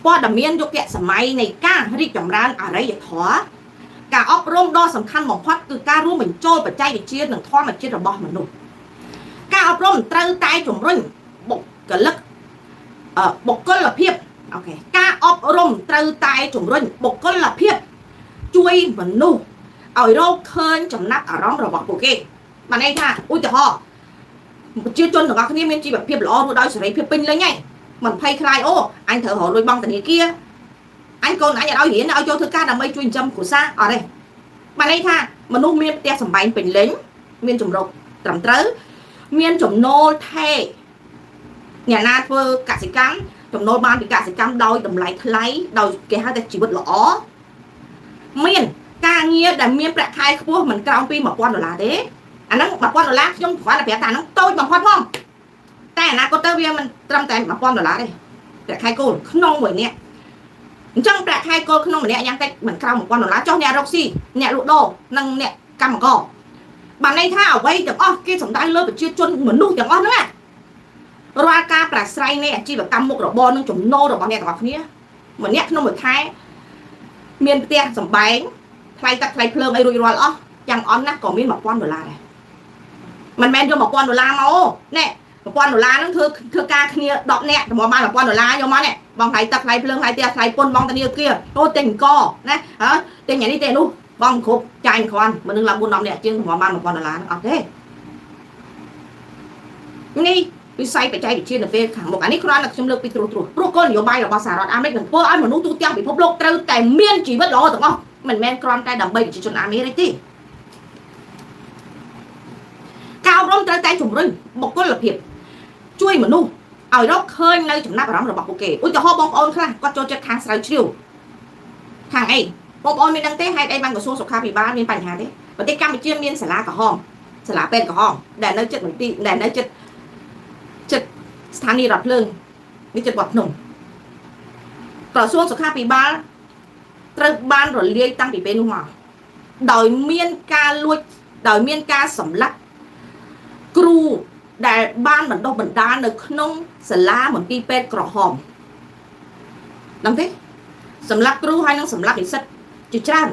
ព័ត៌មានយុគសម័យនៃការរីកចម្រើនអរិយធម៌ការអប់រំដ៏សំខាន់បំផុតគឺការរួមបញ្ចូលបច្ចេកវិទ្យានិងធម្មជាតិរបស់មនុស្សការអប់រំត្រូវតែជំរុញបុគ្គលភាពអូខេការអប់រំត្រូវតែជំរុញបុគ្គលភាពជួយមនុស្សឲ្យរកឃើញចំណាប់អារម្មណ៍របស់ពួកគេបានន័យថាឧទាហរណ៍ប្រជាជនទាំងអស់គ្នាមានជីវភាពល្អមួយដោយសេរីភាពពេញលេញហើយមិនភ័យខ្លាចអូអញត្រូវរកលុយបង់ធនាគារអញកូនអញឲ្យរៀនឲ្យចូលធ្វើការដើម្បីជួយចិញ្ចឹមគ្រួសារអត់ទេបានន័យថាមនុស្សមានផ្ទះសម្បែងពេញលេញមានជំរកត្រឹមត្រូវមានចំណូលថេរអ្នកណាធ្វើកសិកម្មចំណូលបានពីកសិកម្មដោយតម្លៃថ្លៃដោយគេហៅថាជីវិតល្អមានការងារដែលមានប្រាក់ខែខ្ពស់មិនក្រោមពី$1000ទេអាហ្នឹង$1000ខ្ញុំគ្រាន់តែប្រាប់ថាហ្នឹងតូចបំផុតផងតែអនាគតទៅវាមិនត្រឹមតែ$1000ទេប្រាក់ខែគោលក្នុងមួយនាក់អញ្ចឹងប្រាក់ខែគោលក្នុងម្នាក់យ៉ាងតិចមិនក្រោម$1000ចុះអ្នករកស៊ីអ្នកលក់ដូរនិងអ្នកកម្មករបានន័យថាអ្វីទាំងអស់គេសំដៅលើប្រជាជនមនុស្សទាំងអស់ហ្នឹងរាល់ការប្រាស្រ័យនៃអាជីវកម្មមុខរបរនិងចំណូលរបស់អ្នកទាំងអស់គ្នាម្នាក់ក្នុងមួយខែមានផ្ទះសម្បែងថ្លៃទឹកថ្លៃភ្លើងអីរួចរាល់អស់យ៉ាងអន់ណាស់ក៏មាន$1000ដែរមិនមែនយក$1000មកអូណែ$1000ហ្នឹងធ្វើការគ្នា10នាក់តម្រាំបាន$1000យកមកនេះ បងថ្ងៃទឹកថ្ងៃភ្លើងថ្ងៃផ្ទះថ្ងៃពុនបងតានីគាអូទិញកណាទិញនេះទេនោះបងគ្រប់ចាយគ្រាន់មិននឹងឡើង4 10នាក់ជាងប្រហែល$1000អត់ទេនេះវិស័យបច្ចេកវិទ្យានៅពេលខាងមុខអានេះគ្រាន់តែខ្ញុំលើកពីត្រួសព្រោះគោលនយោបាយរបស់សហរដ្ឋអាមេរិកនឹងធ្វើឲ្យមនុស្សទូទាំងពិភពលោកត្រូវតែមានជីវិតល្អទាំងអស់មិនមែនគ្រាន់តែដើម្បីប្រជាជនអាមេរិកទេការអប់រំត្រូវតែជំរុញបុគ្គលភាពជួយមនុស្សឲ្យរកឃើញនៅចំណាប់អារម្មណ៍របស់ពួកគេឧទាហរណ៍បងប្អូនខ្លះគាត់ចូលចិត្តខាងស្រាវជ្រាវខាងអីបងប្អូនមានដឹងទេហេតុអីបានក្រសួងសុខាភិបាលមានបញ្ហាទេប្រទេសកម្ពុជាមានសាលាក្រហមសាលាពេទ្យក្រហមដែលនៅចិត្តមន្ទីរដែលនៅចិត្តស្ថានីយ៍រថភ្លើងនេះចិត្តវត្តភ្នំក្រសួងសុខាភិបាលត្រូវបានរលាយតាំងពីពេលនោះមកដោយមានការលួចដោយមានការសម្លាប់គ្រូដែលបានបណ្ដុះបណ្ដាលនៅក្នុងសាលាមន្ទីរពេទ្យក្រហមដឹងទេសម្រាប់គ្រូហើយនឹងសម្រាប់និស្សិតជាច្រើន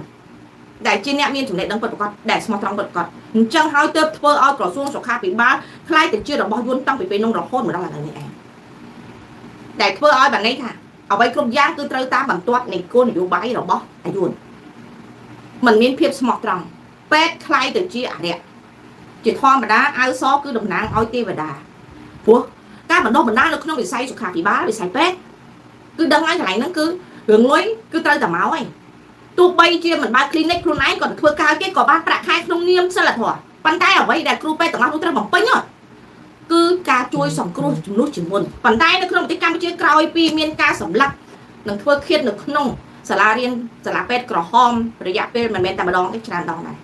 ដែលជាអ្នកមានចំណេះដឹងពិតប្រាកដដែលស្មោះត្រង់ពិតប្រាកដអញ្ចឹងហើយទើបធ្វើឲ្យក្រសួងសុខាភិបាលខ្លាយទៅជារបស់យន្តតាំងពីពេលនោះរហូតមកដល់ឥឡូវនេះឯងដែលធ្វើឲ្យបានន័យថាអ្វីគ្រប់យ៉ាងគឺត្រូវតាមបន្ទាត់នៃគោលនយោបាយរបស់អាយុនมันមានភាពស្មោះត្រង់ពេទ្យខ្លាយទៅជាអរិយជាធម្មតាអាវសគឺតំណាងឲ្យទេវតាព្រោះការបណ្ដុះបណ្ដាលនៅក្នុងវិស័យសុខាភិបាលវិស័យពេទ្យគឺដឹងហើយកន្លែងហ្នឹងគឺរឿងលុយគឺត្រូវតែមកហើយទោះបីជាមិនបើក clinic ខ្លួនឯងក៏ធ្វើការគេក៏បានប្រាក់ខែក្នុងនាមសិលធម៌ប៉ុន្តែអ្វីដែលគ្រូពេទ្យទាំងអស់នោះត្រូវបំពេញគឺការជួយសង្គ្រោះជំនួសជាមុនប៉ុន្តែនៅក្នុងប្រទេសកម្ពុជាក្រោយពីមានការសម្លាប់និងធ្វើឃាតនៅក្នុងសាលារៀនសាលាពេទ្យក្រហមរយៈពេលមិនមែនតែម្ដងទេច្រើនដងដែរ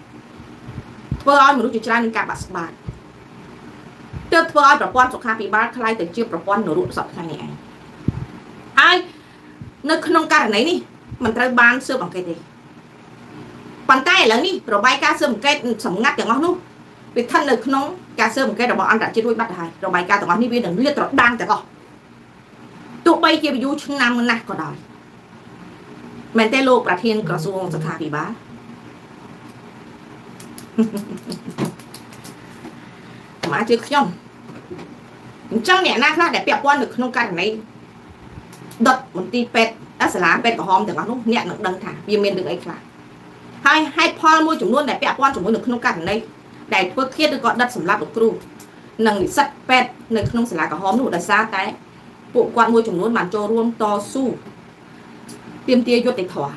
ធ្វើឲ្យមនុស្សជាច្រើនមានការបាក់ស្បាតទើបធ្វើឲ្យប្រព័ន្ធសុខាភិបាលខ្លាយទៅជាប្រព័ន្ធនរកសពថ្ងៃនេះឯងហើយនៅក្នុងករណីនេះมันត្រូវបានស៊ើបអង្កេតទេប៉ុន្តែឥឡូវនេះរបាយការណ៍ស៊ើបអង្កេតសម្ងាត់ទាំងអស់នោះវាស្ថិតនៅក្នុងការស៊ើបអង្កេតរបស់អន្តរជាតិរួចបាត់ទៅហើយរបាយការណ៍ទាំងអស់នេះវានឹងលាតត្រដាងទាំងអស់ទោះបីជាយូរឆ្នាំណាស់ក៏ដោយមែនទេលោកប្រធានក្រសួងសុខាភិបាលមកជឿខ្ញុំអញ្ចឹងអ្នកណាខ្លះដែលពាក់ព័ន្ធនៅក្នុងករណីដុតមន្ទីរពេទ្យសាលាពេទ្យក្រហមទាំងអស់នោះអ្នកនឹងដឹងថាវាមានរឿងអីខ្លះហើយហេតុផលមួយចំនួនដែលពាក់ព័ន្ធជាមួយនៅក្នុងករណីដែលធ្វើឃាតឬក៏ដិតសម្លាប់លោកគ្រូនិងនិស្សិតពេទ្យនៅក្នុងសាលាក្រហមនោះដោយសារតែពួកគាត់មួយចំនួនបានចូលរួមតស៊ូទាមទារយុត្តិធម៌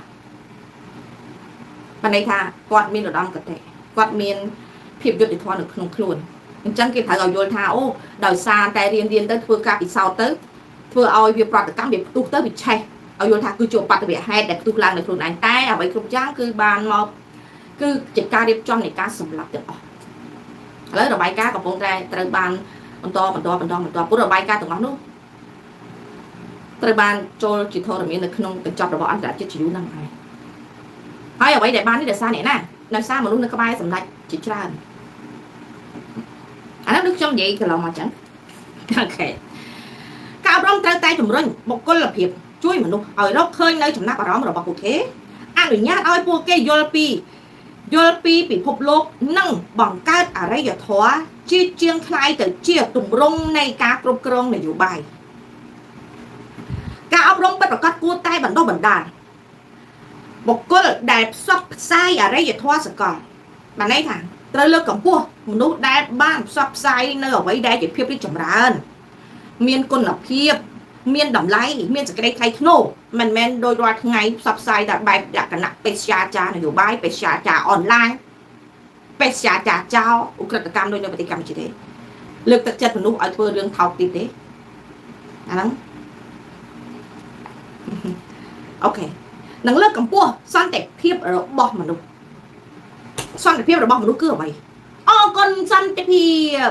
បានន័យថាគាត់មានឧត្តមគតិគាត់មានភាពយុត្តិធម៌នៅក្នុងខ្លួនអញ្ចឹងគេត្រូវឲ្យយល់ថាអូដោយសារតែរៀនទៅធ្វើការពិសោធន៍ទៅធ្វើឲ្យវាប្រតិកម្មវាផ្ទុះទៅវាឆេះឲ្យយល់ថាគឺជាបត្តិវហេតុដែលផ្ទុះឡើងនៅខ្លួនឯងតែអ្វីគ្រប់យ៉ាងគឺបានមកគឺជាការរៀបចំនៃការសម្លាប់ទាំងអស់ឥឡូវរបាយការណ៍កំពុងតែត្រូវបានបន្តព្រោះរបាយការណ៍ទាំងអស់នោះត្រូវបានចូលជាធរមាននៅក្នុងកញ្ចប់របស់អន្តរជាតិជាយូរណាស់ហើយអ្វីដែលបាននេះដោយសារអ្នកណាដោយសារមនុស្សនៅក្បែរសម្ដេចជាច្រើនអានោះដូចខ្ញុំនិយាយកន្លងមកចឹងអូខេការអប់រំត្រូវតែជំរុញបុគ្គលភាពជួយមនុស្សឲ្យរកឃើញនៅចំណាប់អារម្មណ៍របស់ពួកគេអនុញ្ញាតឲ្យពួកគេយល់ពីពិភពលោកនិងបង្កើតអរិយធម៌ជាជាងខ្លាយទៅជាទម្រង់នៃការគ្រប់គ្រងនយោបាយការអប់រំពិតប្រាកដគួរតែបណ្ដុះបណ្ដាលបុគ្គលដែលផ្សព្វផ្សាយអរិយធម៌សកលបានន័យថាត្រូវលើកកម្ពស់មនុស្សដែលបានផ្សព្វផ្សាយនៅអ្វីដែលជាភាពរីកចម្រើនមានគុណភាពមានតម្លៃមានសេចក្តីថ្លៃថ្នូរមិនមែនដោយរាល់ថ្ងៃផ្សព្វផ្សាយតែបែបលក្ខណៈបេស្យាចារនយោបាយបេស្យាចារអនឡាញបេស្យាចារចោលឧក្រិដ្ឋកម្មដូចនៅប្រទេសកម្ពុជាទេលើកទឹកចិត្តមនុស្សឲ្យធ្វើរឿងថោកទាបទេអាហ្នឹងអូខេនឹងលើកកម្ពស់សន្តិភាពរបស់មនុស្សសន្តិភាពរបស់មនុស្សគឺអ្វីអរគុណសន្តិភាព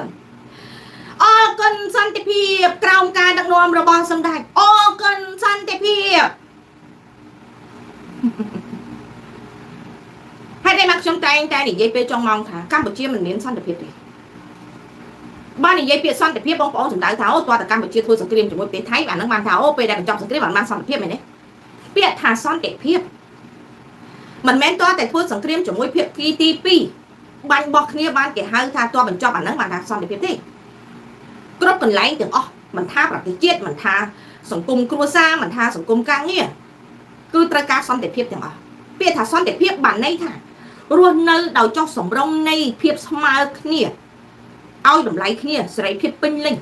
អរគុណសន្តិភាពក្រោមការដឹកនាំរបស់សម្ដេចអរគុណសន្តិភាពហើយតែមកខ្ញុំតែងតែនិយាយពេលចុងម៉ោងថាកម្ពុជាមិនមានសន្តិភាពទេបាននិយាយពាក្យសន្តិភាពបងប្អូនសំដៅថាអូតើតើកម្ពុជាធ្វើសង្គ្រាមជាមួយប្រទេសថៃអាហ្នឹងបានថាអូពេលដែលបញ្ចប់សង្គ្រាមបានសន្តិភាពមែនទេពាក្យថាសន្តិភាពមិនមែនតើតែធ្វើសង្គ្រាមជាមួយភាគីទី2បាញ់បោះគ្នាបានគេហៅថាតើបញ្ចប់អាហ្នឹងបានថាសន្តិភាពទេគ្រប់កន្លែងទាំងអស់មិនថាប្រទេសជាតិមិនថា សង្គមគ្រួសារមិនថាសង្គមការងារគឺត្រូវការសន្តិភាពទាំងអស់ពាក្យថាសន្តិភាពបានន័យថារស់នៅដោយចុះសម្រុងនៃភាពស្មើគ្នាឲ្យតម្លៃគ្នាសេរីភាពពេញលេញ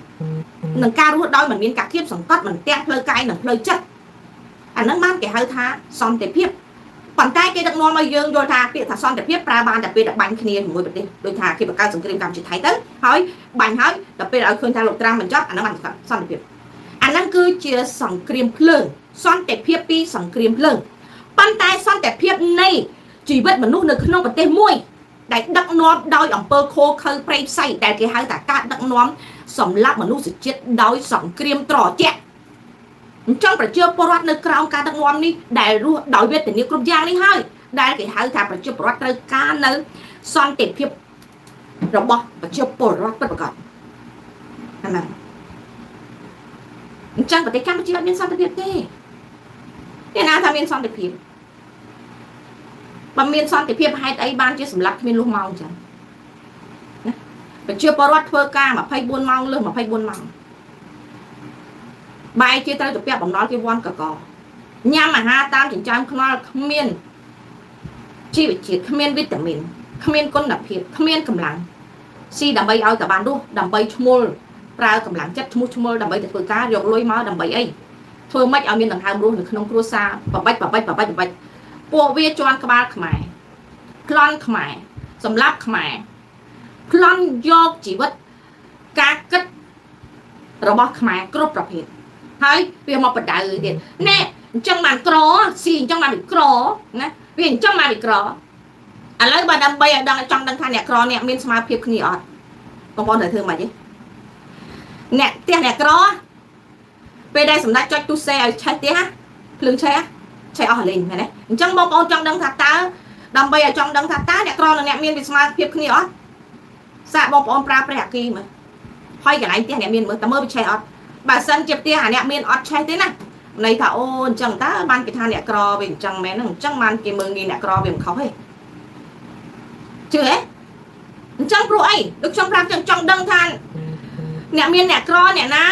នឹងការរស់ដោយមិនមានកាកភាពសង្កត់មិនទាំងផ្លូវកាយនិងផ្លូវចិត្តអានឹងបានគេហៅថាសន្តិភាពប៉ុន្តែគេដឹកនាំឲ្យយើងយល់ថាពាក្យថាសន្តិភាពប្រើបានតែពេលដែលបាញ់គ្នាជាមួយប្រទេសដូចថាគេបង្កើតសង្គ្រាមកម្ពុជាថៃទៅហើយបាញ់ហើយដល់ពេលឲ្យឃើញថាលោកត្រាំបញ្ចប់អានឹងបានសន្តិភាពអានឹងគឺជាសង្គ្រាមភ្លើងសន្តិភាពពីសង្គ្រាមភ្លើងប៉ុន្តែសន្តិភាពនៃជីវិតមនុស្សនៅក្នុងប្រទេសមួយដែលដឹកនាំដោយអំពើខូខើព្រៃផ្សៃដែលគេហៅថាការដឹកនាំសម្លាប់មនុស្សជាតិដោយសង្គ្រាមត្រជាក់អញ្ចឹងប្រជាពលរដ្ឋនៅក្រោមការដឹកនាំនេះដែលរស់ដោយវេទនាគ្រប់យ៉ាងនេះហើយដែលគេហៅថាប្រជាពលរដ្ឋត្រូវការនៅសន្តិភាពរបស់ប្រជាពលរដ្ឋពិតប្រាកដហ្នឹងអញ្ចឹងប្រទេសកម្ពុជាអត់មានសន្តិភាពទេអ្នកណាថាមានសន្តិភាពបើមានសន្តិភាពហេតុអីបានជាសម្លាប់គ្មានលុះម៉ោងអញ្ចឹងណាប្រជាពលរដ្ឋធ្វើការ24ម៉ោងលើស24ម៉ោងបាយជាត្រូវទៅពាក់បំណុលគេវាន់កកញ៉ាំអាហារតាមចិញ្ចើមខ្នល់គ្មានជីវជាតិគ្មានវីតាមីនគ្មានគុណភាពគ្មានកម្លាំងស៊ីដើម្បីឲ្យតែបានរស់ដើម្បីឈ្មោលប្រើកម្លាំងចិត្តឈ្មោះឈ្មោលដើម្បីទៅធ្វើការយកលុយមកដើម្បីអីធ្វើម៉េចឲ្យមានដង្ហើមរស់នៅក្នុងគ្រួសារបបាច់ពួកវាជន់ក្បាលខ្មែរក្លន់ខ្មែរសម្លាប់ខ្មែរក្លន់យកជីវិតការគិតរបស់ខ្មែរគ្រប់ប្រភេទហើយវាមកបដៅទៀតណែអញ្ចឹងបានក្រស៊ីអញ្ចឹងបានវាក្រណាវាអញ្ចឹងបានវាក្រឥឡូវបើដើម្បីឲ្យដឹងចង់ដឹងថាអ្នកក្រអ្នកមានស្មារតីគ្នាអត់បងប្អូនត្រូវធ្វើម៉េចទេអ្នកផ្ទះអ្នកក្រពេលដែលសម្ដេចចុចទូសេឲ្យឆេះផ្ទះភ្លើងឆេះអស់លេងមែនទេអញ្ចឹងបងប្អូនចង់ដឹងថាតើដើម្បីឲ្យចង់ដឹងថាតើអ្នកក្រនិងអ្នកមានស្មារតីគ្នាអត់សាកបងប្អូនប្រើព្រះអគីមើលហើយកន្លែងផ្ទះអ្នកមានមើលតើមើលវាឆេះអត់បើសិនជាផ្ទះអាអ្នកមានអត់ឆេះទេណាន័យថាអូអញ្ចឹងតើបានគេថាអ្នកក្រវាអញ្ចឹងមែនហ្នឹងអញ្ចឹងបានគេមើលងាយអ្នកក្រវាមិនខុសទេជឿទេអញ្ចឹងព្រោះអីដូចខ្ញុំប្រាប់ចឹងចង់ដឹងថាអ្នកមានអ្នកក្រអ្នកណា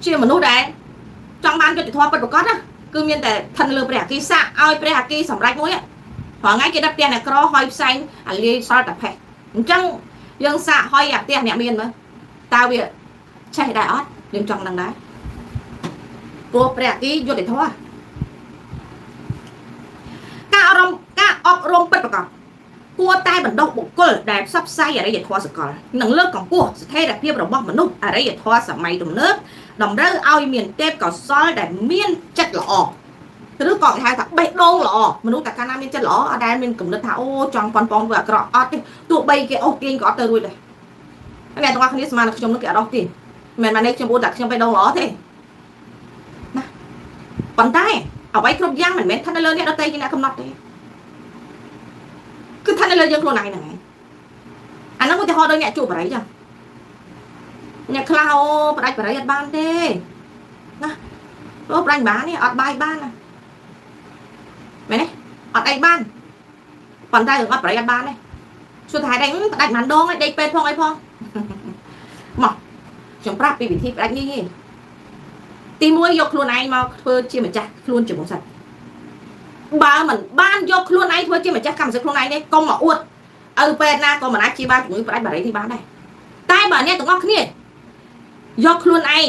ជាមនុស្សដែលចង់បានយុត្តិធម៌ពិតប្រាកដណាគឺមានតែឋិនលើព្រះអគីសាក់ឲ្យព្រះអគីសម្រេចមួយព្រោះថ្ងៃគេដឹកផ្ទះអ្នកក្រហើយផ្សែងអាលាយសល់តែផេះអញ្ចឹងយើងសាក់ហើយអាផ្ទះអ្នកមានមើលតើវាឆេះដែរអត់យើងចង់ដឹងដែរព្រោះព្រះអគីយុត្តិធម៌ការអប់រំពិតប្រាកដគួរតែបណ្ដុះបុគ្គលដែលផ្សព្វផ្សាយអរិយធម៌សកលនិងលើកកម្ពស់ស្ថិរភាពរបស់មនុស្សអរិយធម៌សម័យទំនើបតម្រូវឲ្យមានទេពកោសល្យដែលមានចិត្តល្អឬក៏គេហៅថាបេះដូងល្អមនុស្សតែកាលណាមានចិត្តល្អអត់ដែលមានគំនិតថាអូចង់ប៉ុនប៉ងធ្វើអាក្រក់អត់ទេទោះបីគេអូសទាញក៏អត់ទៅរួចដែរអ្នកទាំងអស់គ្នាស្មានតែខ្ញុំនឹងគេអត់អូសទាញមិនមែននេះខ្ញុំអួតតែខ្ញុំបេះដូងល្អទេណាប៉ុន្តែអ្វីគ្រប់យ៉ាងមិនមែនថានៅលើអ្នកដទៃជាអ្នកកំណត់ទេគឺថានៅលើយើងខ្លួនឯងហ្នឹងឯងអាហ្នឹងឧទាហរណ៍ដូចអ្នកជួបបរិយចឹងអ្នកខ្លះអូបដាច់បរិយអត់បានទេណាអូបដាច់បាននេះអត់បាយបានណាមែនទេអត់អីបានប៉ុន្តែរឿងអត់បរិយអត់បានទេសួរថាដេញបដាច់មិនដងឯងដេកពេទ្យផងអីផងមកខ្ញុំប្រាប់ពីវិធីបដាច់នេះទី1យកខ្លួនឯងមកធ្វើជាម្ចាស់ខ្លួនជាមុនសិនបើមិនបានយកខ្លួនឯងធ្វើជាម្ចាស់កម្មសិទ្ធិខ្លួនឯងទេកុំមកអួតឪពេទ្យណាក៏មិនអាចជាបានជំងឺផ្ដាច់បារីនេះបានដែរតែបើអ្នកទាំងអស់គ្នាយកខ្លួនឯង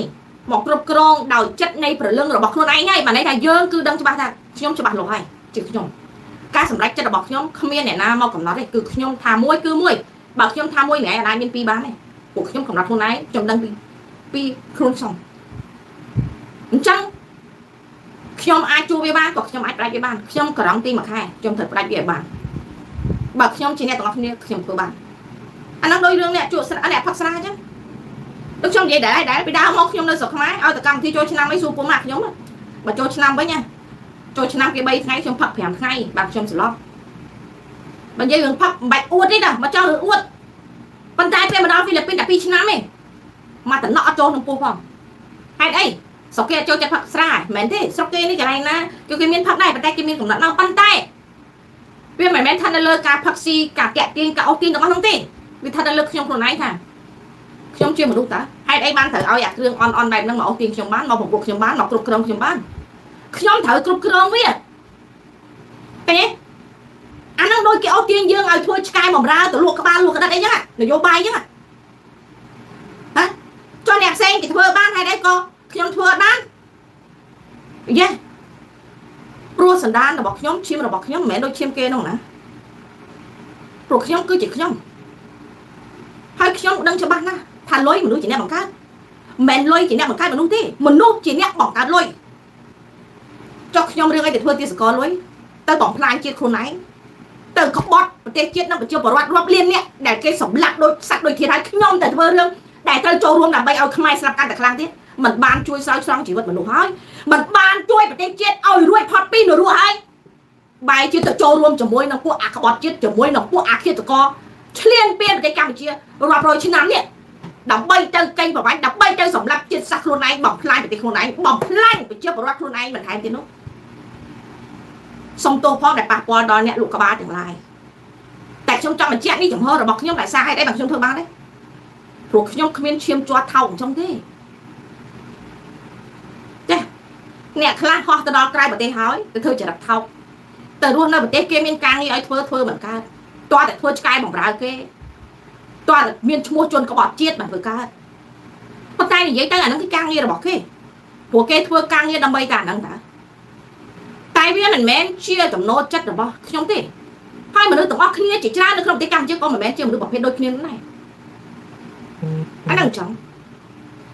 មកគ្រប់គ្រងដោយចិត្តនៃព្រលឹងរបស់ខ្លួនឯងហើយបានន័យថាយើងគឺដឹងច្បាស់ថាខ្ញុំច្បាស់លាស់ហើយជាខ្ញុំការសម្រេចចិត្តរបស់ខ្ញុំគ្មានអ្នកណាមកកំណត់ទេគឺខ្ញុំថាមួយគឺមួយបើខ្ញុំថាមួយម្នាក់ឯងអាចមានពីរបានទេពួកខ្ញុំកំណត់ខ្លួនឯងខ្ញុំដឹងពីខ្លួនខ្ញុំអញ្ចឹងខ្ញុំអាចជួបវាបានក៏ខ្ញុំអាចផ្ដាច់វាបានខ្ញុំក្រងទីមួយខែខ្ញុំត្រូវផ្ដាច់វាឲ្យបានបើខ្ញុំជាអ្នកទាំងអស់គ្នាខ្ញុំធ្វើបានអានោះដោយរឿងអ្នកជួបអ្នកផឹកស្រាអញ្ចឹងដូចខ្ញុំនិយាយដែរពីដើមមកខ្ញុំនៅស្រុកខ្មែរឲ្យតែកម្មវិធីចូលឆ្នាំអីសួរពុកម៉ាក់ខ្ញុំបើចូលឆ្នាំវិញណាចូលឆ្នាំគេ3ថ្ងៃខ្ញុំផឹក5ថ្ងៃបាទខ្ញុំស្លាប់បើនិយាយរឿងផឹកមិនបាច់អួតទេណាមកចង់រឿងអួតប៉ុន្តែពេលមកដល់ហ្វីលីពីនតែ2ឆ្នាំទេមកតំណក់អត់ចូលក្នុងពោះផងហេតុអីស្រុកគេចូលចិត្តផឹកស្រាមែនទេស្រុកគេនេះកន្លែងណាគេមានផឹកដែរប៉ុន្តែគេមានកំណត់មកប៉ុន្តែវាមិនមែនថានៅលើការផឹកស៊ីការតាក់ទាញការអូសទាញទាំងអស់នោះទេវាថានៅលើខ្ញុំខ្លួនឯងថាខ្ញុំជាមនុស្សតើហេ hai đây ban thử ao giặc riêng on bài năng mẫu tiền chồng bán màu buộc chồng bán mọc cục krong chồng bán nhóm thử cục krong với cái nhé anh đang đôi cái ô tiên dương ai thua sky mỏng ra từ luộc các ba luộc cái đất đấy nhá là vô bay chứ hả cho đẹp sen thì thua ban hai đấy cô nhóm thua bán yeah pro sần đan là bọc nhóm chim là bọc nhóm mẹ đôi chim kia đâu nè pro nhóm cứ chỉ nhóm hai nhóm đang cho ban na thà lối mình nuôi chỉ nè bằng cát mẹ lôi chỉ nè bằng cát mình nuôi thế mình nuôi chỉ nè bằng cát lôi cho nhóm riêng ai để thua tiền sẽ có lối tới bỏng plan chia khôn này từ khóc bọt tê chết nó chưa bỏ rọt liên nè để cái sống lạc đôi sạch đôi thiệt hai nhóm từ thưa riêng để tới châu luôn là bay ao khai sập can tại khang thế mình ban chui sao xong chỉ vật mình đủ hơi mình ban chui và tê chết ôi ruồi phật pin rồi ruồi hay bài chưa từ châu luôn cho môi nó của khóc bọt chết cho môi nó của kia từ co liên biên cái Campuchia rồi chín năm nè đóng bay chơi kênh và bánh đóng bay chơi sống lạc chết sạch luôn này bỏng plan để khôn này bỏng plan phải chưa bỏ rọt luôn này mình hai tiếng nó xong tô phong đại bạc qua đó nè lục cả ba tương lai tại trong mình chết đi chẳng hơn rồi bọc nhóm lại sai đây bằng trong thơ ba đấy rồi nhóm khuyên chiêm cho thầu trong thế nè khá ho từ đó cài bật tay hói từ thôi chỉ đặt thầu từ luôn nơi bật tay kia miên càng như ấy thơ bằng ca toa để thua cài bằng ra kia toa miên mua chuồn có bọt chết bằng vừa ca bắt tay này giấy tay là nó cái càng như là bỏ kia của kia thua càng như đâm bay cả năng cả tại vì mình men chia tầm nô chất rồi bao không thế hai mà đứa tụi kia chỉ ra được không thấy càng chứ con mà men chia một đứa bỏ hết đôi kia này anh đang chồng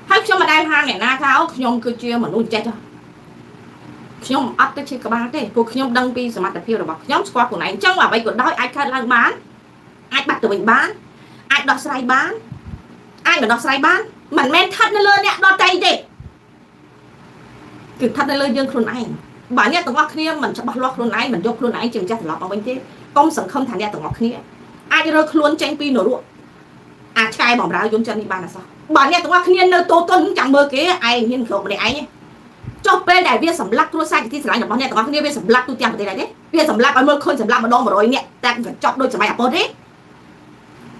hai cho mà đai hai này na tháo nhom cứ chia mà nuôi chết cho nhom ắt cái chia cả ba thế cuộc nhom đăng pi smart appeal rồi bảo nhóm qua của này trong là bây giờ đói ai khai lang bán ai bắt tụi mình bán ai đo sai bán ai mà đo sai bán mình men thật nó lên nè đo tay đi cứ thật nó lên dương khuôn anh bà nè tụi ngọc kia mình sẽ bắt loạt luôn này mình vô luôn này chừng chắc là bằng bên thế công sản không thành ra tụi ngọc kia ai rơi luôn tranh pi nổ ruộng à trai bỏng ra dùng chân đi bàn là sao bà nè tụi ngọc kia nơi tô tôn chẳng mơ kế ai hiên khổ để ai nhé cho bên đại viên sầm lắc luôn sai thì lại bà nè tụi ngọc kia viên sầm lắc tu tiền của này đấy viên sầm lắc ở mơ khơi sầm lắc mà đo mà rồi nè ta phải chọc đôi sầm mày bớt đấy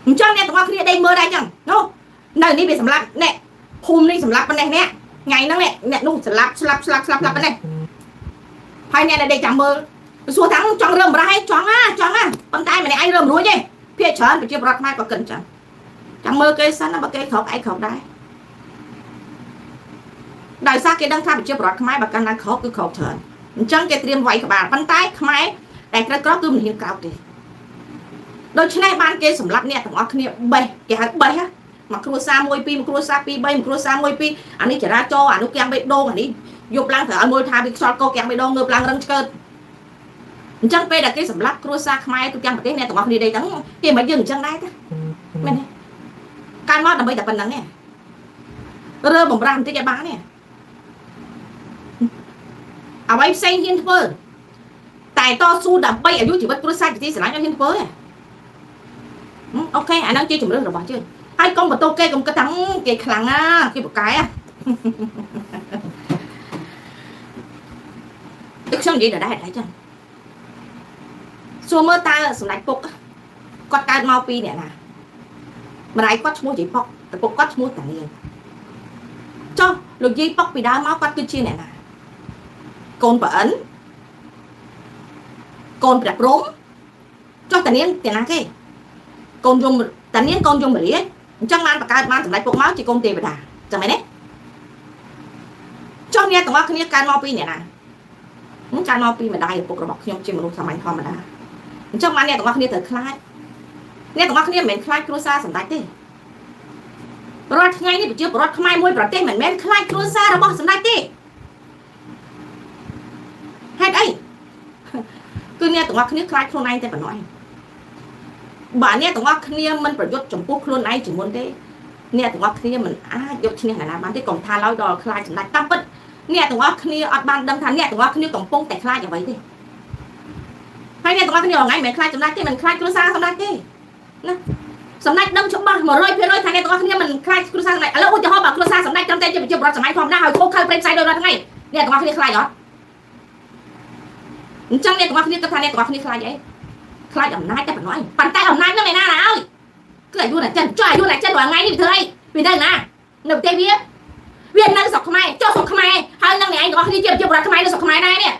cho nè tụi ngọc kia đây mơ đây chẳng nó nơi đi viên sầm lắc nè hôm đi sầm lắc bên này nè ngày nó nè nung sầm lắc bên này hai nè đây chẳng mơ số tháng chọn rơm ra hay chọn á con tay mà này ai rơm đuối chứ phía chọn phải chưa bật mai có cần chẳng mơ cây sắn nó bật cây khóc ai khóc đây đại sa cái đăng tham phải chưa bật mai bật cần đang khóc cứ khóc chọn chẳng cái tiền vậy các bạn con tay mai đại cái có cứ mình hiện cao thì đôi chân này ban cây sầm lấp nè thằng ngọc nè bay cái hạt bay á mà cruza môi pi cruza pi bay cruza môi pi anh ấy chỉ ra cho anh ấy keng bị đô anh ấy dục lang thở môi tha bị sọt cô keng bị đô ngược lang răng cơ chân pe là cái sầm lấp cruza mai tôi keng một cái nè thằng ngọc đi đây đắng kia mà dừng chân đây ta bên này can mót là bây tập bên đắng nè rơ bồng ram tới cái bán nè à bay xanh hiên phơ tài to su đập bay ở dưới chỉ bắt cruza chỉ sẽ lại cho hiên phơ nè ok anh đang chơi chùm rồi bỏ chưa hai con mà tô kê cùng cái thắng cái khẳng á cái một cái á tức xong gì ở đây chứ xua mơ ta sủng đánh phục quạt cái mau pi nè nè mà này quạt mua chỉ phục phục quạt mua cả liền cho lực gì phục bị đá máu quạt cứ chia nè nè côn và ấn côn đặt rốn cho tận niên tiền nào cái côn dùng tận niên côn dùng mỹ chẳng man và cái man sủng đánh phục máu chỉ côn tiền và đà chẳng mày đấy cho nghe tụi nó kia cái mau pi nè nè muốn cái mau pi mà đai được phục bọc nhom chỉ một lúc mà thôi mà đà trongมันเนี่ยตรงว่าคนนี้เถิดคล้ายเนี่ยตรงว่าคนนี้เหม็นคล้ายครูซาสำนักเต้รถไงนี่ไปเจอรถขมายมวยประเทศเหม็นคล้ายครูซาระบอบสำนักเต้ให้ได้คือเนี่ยตรงว่าคนนี้คล้ายครูนายแต่ปะน้อยบ้านเนี่ยตรงว่าคนนี้มันประโยชน์จมปุ๊บครูนายจึงมุนเต้เนี่ยตรงว่าคนนี้มันยกเนี่ยนะบ้านที่กองทานแล้วดอคล้ายสำนักตั้มปึ๊ดเนี่ยตรงว่าคนนี้อัดบ้านดังทันเนี่ยตรงว่าคนนี้กองปงแต่คล้ายอย่างไรเต้ให้เนี่ยตรงนั้นเป็นยังไงเหมือนคลายสำนักที่มันคลายครูซาสำนักที่นะสำนักดังชมบ้าหมดเลยเพื่อนเลยทางเนี่ยตรงนั้นมันคลายครูซาสำนักแล้วอุ้ยจะห่อแบบครูซาสำนักจำใจจะไปเจอรถสมัยความน่าหอยโคเคยเป็นไซโดนอะไรทั้งไงเนี่ยตรงนั้นคลายเหรอจังเนี่ยตรงนั้นก็ทางเนี่ยตรงนั้นคลายยัยคลายอำนาจแต่ปน้อยปั่นใต้อำนาจเรื่องไหนหน้าแล้วก็อายุไหนจันจ่ายอายุไหนจันหวังไงนี่เธอไอ้ไปได้นะ នៅប្រទេសវានៅស្រុកខ្មែរចុះស្រុកខ្មែរហើយនឹងអ្នកឯងទាំងអស់គ្នាជាប្រជាពលរដ្ឋខ្មែរនៅស្រុកខ្មែរដែរនេះ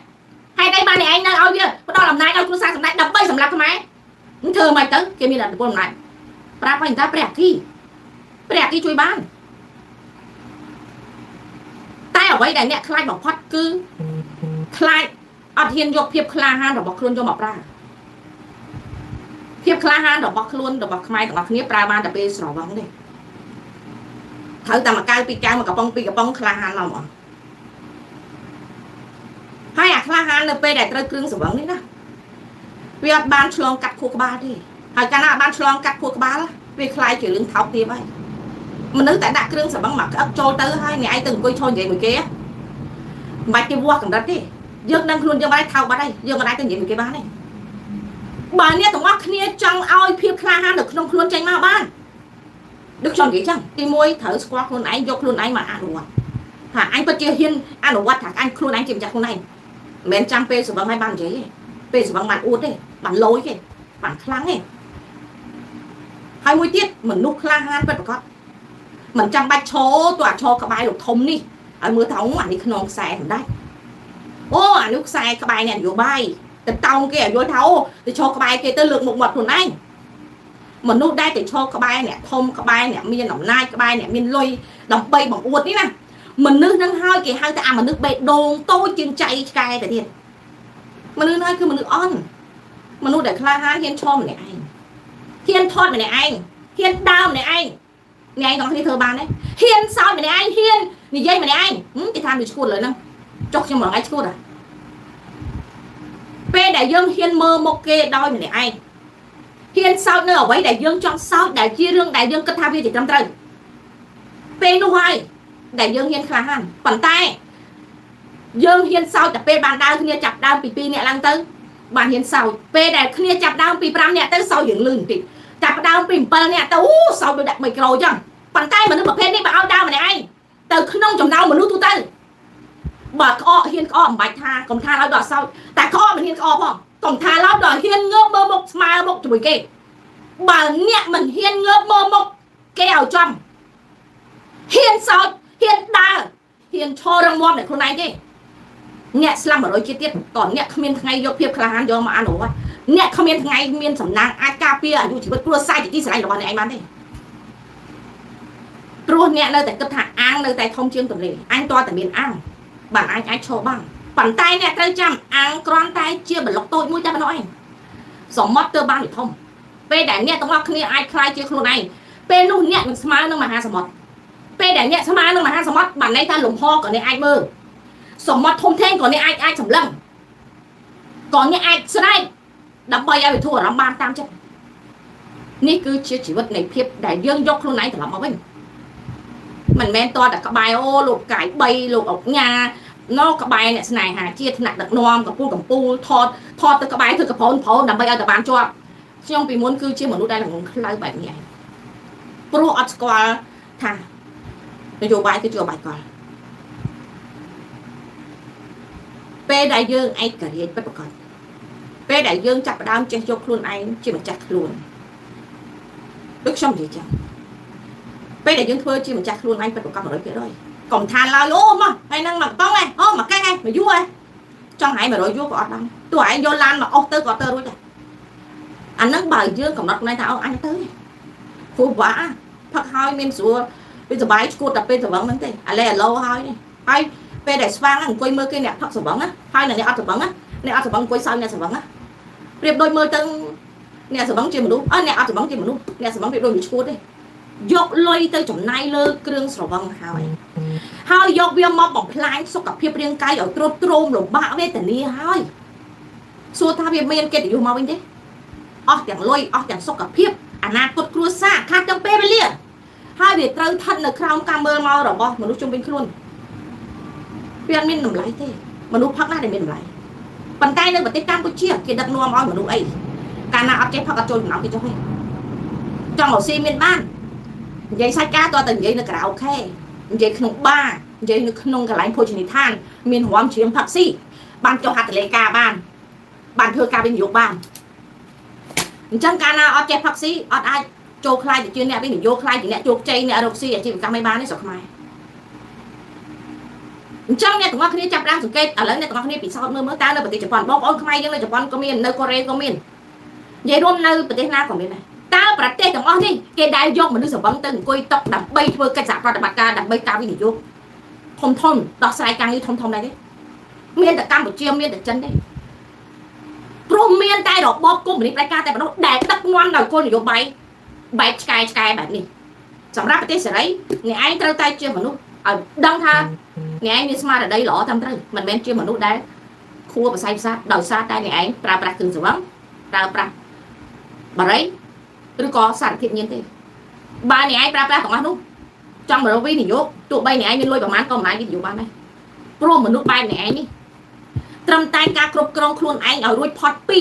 ហើយតែបានអ្នកឯងនៅឲ្យវាផ្ដល់អំណាចឲ្យគ្រួសារសម្ដេចដើម្បីសម្រាប់ខ្មែរនឹងធ្វើមិនទៅគេមានអធិបុលអំណាចប្រាប់ឲ្យតែព្រះអគីជួយបានតែអ្វីដែលអ្នកខ្លាចបំផុតគឺខ្លាចអត់ហ៊ានយកភាពក្លាហានរបស់ខ្លួនយកមកប្រើភាពក្លាហានរបស់ខ្លួនរបស់ខ្មែរទាំងអស់គ្នាប្រើបានតែពេលស្រវឹងទេត្រូវតែមកកៅពីកៅមកកំប៉ុងពីកំប៉ុងក្លាហានឡំអស់ហើយអាក្លាហាននៅពេលដែលត្រូវគ្រឿងស្រវឹងនេះណាវាអត់បានឆ្លងកាត់ខួរក្បាលទេហើយកាលណាអត់បានឆ្លងកាត់ខួរក្បាលវាคล้ายជារឿងថោកទាបហើយមនុស្សតែដាក់គ្រឿងស្រវឹងមកក្អឹបចូលទៅហើយអ្នកឯងទៅអង្គុយឈរនិយាយមួយគេមិនបាច់គេវាស់កម្រិតទេយើងដឹងខ្លួនយើងបានថោកបាត់ហើយយើងមិនអាចទៅនិយាយមួយគេបានទេបើអ្នកទាំងអស់គ្នាចង់ឲ្យភាពក្លាហាននៅក្នុងខ្លួនចេញមកបានដូចខ្ញុំនិយាយចឹងទី1ត្រូវស្គាល់ខ្លួនឯងយកខ្លួនឯងមកអនុវត្តថាអញពិតជាហ៊ានអនុវត្តថាអញខ្លួនឯងជាម្ចាស់ខ្លួនឯងមិនមែនចាំពេលស្រវឹងឲ្យបាននិយាយទេពេលស្រវឹងបានអួតទេបានលយទេបានខ្លាំងទេហើយមួយទៀតមនុស្សក្លាហានពិតប្រាកដមិនចាំបាច់ឈរទៅអាឈរក្បែរលោកធំនេះឲ្យមើលថាអានេះក្នុងខ្សែសម្ដេចអូអានេះខ្សែក្បែរអ្នកនយោបាយទៅតោងគេឲ្យយល់ថាអូទៅឈរក្បែរគេទៅលើកមុខមាត់ខ្លួនឯងមនុស្សដែលទៅឈរក្បែរអ្នកធំក្បែរអ្នកមានអំណាចក្បែរអ្នកមានលុយដើម្បីបង្អួតនេះណាមនុស្សនឹងហើយគេហៅថាអាមនុស្សបេះដូងតូចជាងចៃឆ្កែទៅទៀតមនុស្សហ្នឹងគឺមនុស្សអន់មនុស្សដែលក្លាហានហ៊ានឈរម្នាក់ឯងហ៊ានថតម្នាក់ឯងហ៊ានដើមម្នាក់ឯងអ្នកឯងទាំងគ្នាធ្វើបានទេហ៊ានសោតម្នាក់ឯងហ៊ាននិយាយម្នាក់ឯងគេថាវាឈួតលើហ្នឹងចុះខ្ញុំរងឯងឈួតពេលដែលយើងហ៊ានមើលមុខគេដោយម្នាក់ឯងហ៊ានសោតនៅអ្វីដែលយើងចង់សោតដែលជារឿងដែលយើងគិតថាវាជាត្រឹមត្រូវពេលនោះហើយដែលយើងហ៊ានក្លាហានប៉ុន្តែយើងហ៊ានសោតតែពេលបានដើរគ្នាចាប់ដើមពី2នាក់ឡើងទៅបានហ៊ានសោតពេលដែលគ្នាចាប់ដើមពី5នាក់ទៅសោតយើងលឿនបន្តិចចាប់ដើមពី7នាក់ទៅសោតដូចដាក់មីក្រូអញ្ចឹងប៉ុន្តែមនុស្សប្រភេទនេះបើឲ្យដើរម្នាក់ឯងទៅក្នុងចំណោមមនុស្សទូទៅបើក្អកហ៊ានក្អកមិនបាច់ថាកុំថាឲ្យដល់សោតតែក្អកមិនហ៊ានក្អកផងកុំថាឡើយដល់ហ៊ានងើបមើលមុខស្មើមុខជាមួយគេបើអ្នកមិនហ៊ានងើបមើលមុខគេឲ្យចំហ៊ានសោតហ៊ានដើរហ៊ានឈររឹងមាំតែខ្លួនឯងទេអ្នកស្លាប់100ជាតិទៀតតើអ្នកគ្មានថ្ងៃយកភាពក្លាហានយកមកអនុវត្តអ្នកគ្មានថ្ងៃមានសំណាងអាចការពារអាយុជីវិតគ្រួសារជាទីស្រឡាញ់របស់អ្នកឯងបានទេព្រោះអ្នកនៅតែគិតថាអាងនៅតែធំជាងទន្លេអញតើតែមានអាងបានអញអាចឈរបានប៉ុន្តែអ្នកត្រូវចាំអាងគ្រាន់តែជាប្លុកតូចមួយតែប៉ុណ្ណោះឯងសមុទ្រទៅបានធំពេលដែលអ្នកទាំងអស់គ្នាអាចខ្លាយជាខ្លួនឯងពេលនោះអ្នកនឹងស្មើនឹងមហាសមុទ្រពេលដែលអ្នកស្មើនឹងមហាសមុទ្របានន័យថាលំហក៏អ្នកអាចមើលសមុទ្រធំធេងក៏អ្នកអាចសម្លឹងក៏អ្នកអាចស្រែកដើម្បីឲ្យវាធូរអារម្មណ៍បានតាមចិត្តនេះគឺជាជីវិតនៃភាពដែលយើងយកខ្លួនឯងត្រឡប់មកវិញមិនមែនតតែក្បែរអូលោកកាយ3លោកអុកញ៉ានៅក្បែរអ្នកស្នេហាជាថ្នាក់ដឹកនាំកំពូលថតទៅក្បែរធ្វើកប្រនដើម្បីឲ្យតែបានជាប់ខ្ញុំពីមុនគឺជាមនុស្សដែលល្ងងខ្លៅបែបនេះឯងព្រោះអត់ស្គាល់ថានយោបាយគឺជាបាយកលពេលដែលយើងឯករាជ្យពិតប្រាកដពេលដែលយើងចាប់ផ្ដើមចេះយកខ្លួនឯងជាម្ចាស់ខ្លួនដូចខ្ញុំនិយាយចឹងពេលដែលយើងធ្វើជាម្ចាស់ខ្លួនឯងពិតប្រាកដ 100% កុំថាឡើយអូមកហើយនឹងមកបងឯងអូមកកែឯងមកយូរឯងចង់ហែ100យូរក៏អត់បានទោះឯងយកឡានមកអស់ទៅក៏ទៅរួចដែរអាហ្នឹងបើយើងកំណត់ខ្លួនឯងថាអូអញទៅព្រោះវ៉ាផឹកហើយមានស្រួលវាសុបាយឈួតតែពេលស្រវឹងហ្នឹងទេអាឡេអាឡូហើយនេះហើយពេលដែលស្វាងអង្គុយមើលគេអ្នកផឹកស្រវឹងណាហើយអ្នកអត់ស្រវឹងណាអ្នកអត់ស្រវឹងអង្គុយសើចអ្នកស្រវឹងណាប្រៀបដូចមើលទៅអ្នកស្រវឹងជាមនុស្សអ្នកអត់ស្រវឹងជាមនុស្សអ្នកស្រវឹងប្រៀបដូចវាឈួតទេយកលុយទៅចំណាយលើគ្រឿងស្រវឹងហើយយកវាមកបំផ្លាញសុខភាពរាងកាយឲ្យទ្រុឌទ្រោមលំបាកវេទនាហើយសួរថាវាមានកិត្តិយសមកវិញទេអស់ទាំងលុយអស់ទាំងសុខភាពអនាគតគ្រួសារខាត់ទាំងពេលវេលាហើយវាត្រូវស្ថិតនៅក្រោមការមើលមករបស់មនុស្សជុំវិញខ្លួនវាអត់មានតម្លៃទេមនុស្សផឹកណាស់ដែលមានតម្លៃប៉ុន្តែនៅប្រទេសកម្ពុជាគេដឹកនាំឲ្យមនុស្សអីកាលណាអត់ចេះផឹកអត់ចូលចំណោមគេចុះទេចង់ឲ្យស៊ីមានបាននិយាយសាច់ការតើតែនិយាយនៅក្រៅអូខេនិយាយក្នុងបារនិយាយនៅក្នុងកន្លែងភោជនីយដ្ឋានមានរំជ្រាមផឹកស៊ីបានចុះហត្ថលេខាបានធ្វើការវិនិយោគបានអញ្ចឹងកាលណាអត់ចេះផឹកស៊ីអត់អាច ចូលខ្លាយទៅជាអ្នកវិនិយោគខ្លាយជាអ្នកជោគជ័យអ្នករកស៊ីអាជីវកម្មឯបាននេះស្រុកខ្មែរអញ្ចឹងអ្នកទាំងអស់គ្នាចាប់ផ្ដើមសង្កេតឥឡូវអ្នកទាំងអស់គ្នាពិសោធន៍មើលតើនៅប្រទេសជប៉ុនបងប្អូនខ្មែរយើងនៅជប៉ុនក៏មាននៅកូរ៉េក៏មាននិយាយរួមនៅប្រទេសណាក៏មានដែរតើប្រទេសទាំងអស់នេះគេដែលយកមនុស្សសង្វឹងទៅអង្គុយតុកដើម្បីធ្វើកិច្ចសហប្រតិបត្តិការដើម្បីការវិនិយោគធំដោះស្រាយការងារធំដែរទេមានតែកម្ពុជាមានតែចិនទេព្រោះមានតែរបបកុម្មុយនីសផ្ដាច់ការតែម្ដងដែលដឹកនាំដោយគោលនយោបាយបែបឆ្កែបែបនេះសម្រាប់ប្រទេសសេរីអ្នកឯងត្រូវតែជាមនុស្សឲ្យដឹងថាអ្នកឯងមានស្មារតីល្អត្រឹមត្រូវមិនមែនជាមនុស្សដែលខួរបស័យផ្សាដោយសារតែអ្នកឯងប្រើប្រាស់គ្រឿងស្រវឹងប្រើប្រាស់បារីឬក៏សារធាតុញៀនទេបើអ្នកឯងប្រើប្រាស់ទាំងអស់នោះចង់មកវិនិយោគទោះបីអ្នកឯងមានលុយប្រមាណក៏មិនអាចវិនិយោគបានដែរព្រោះមនុស្សបែបអ្នកឯងនេះត្រឹមតែការគ្រប់គ្រងខ្លួនឯងឲ្យរួចផុតពី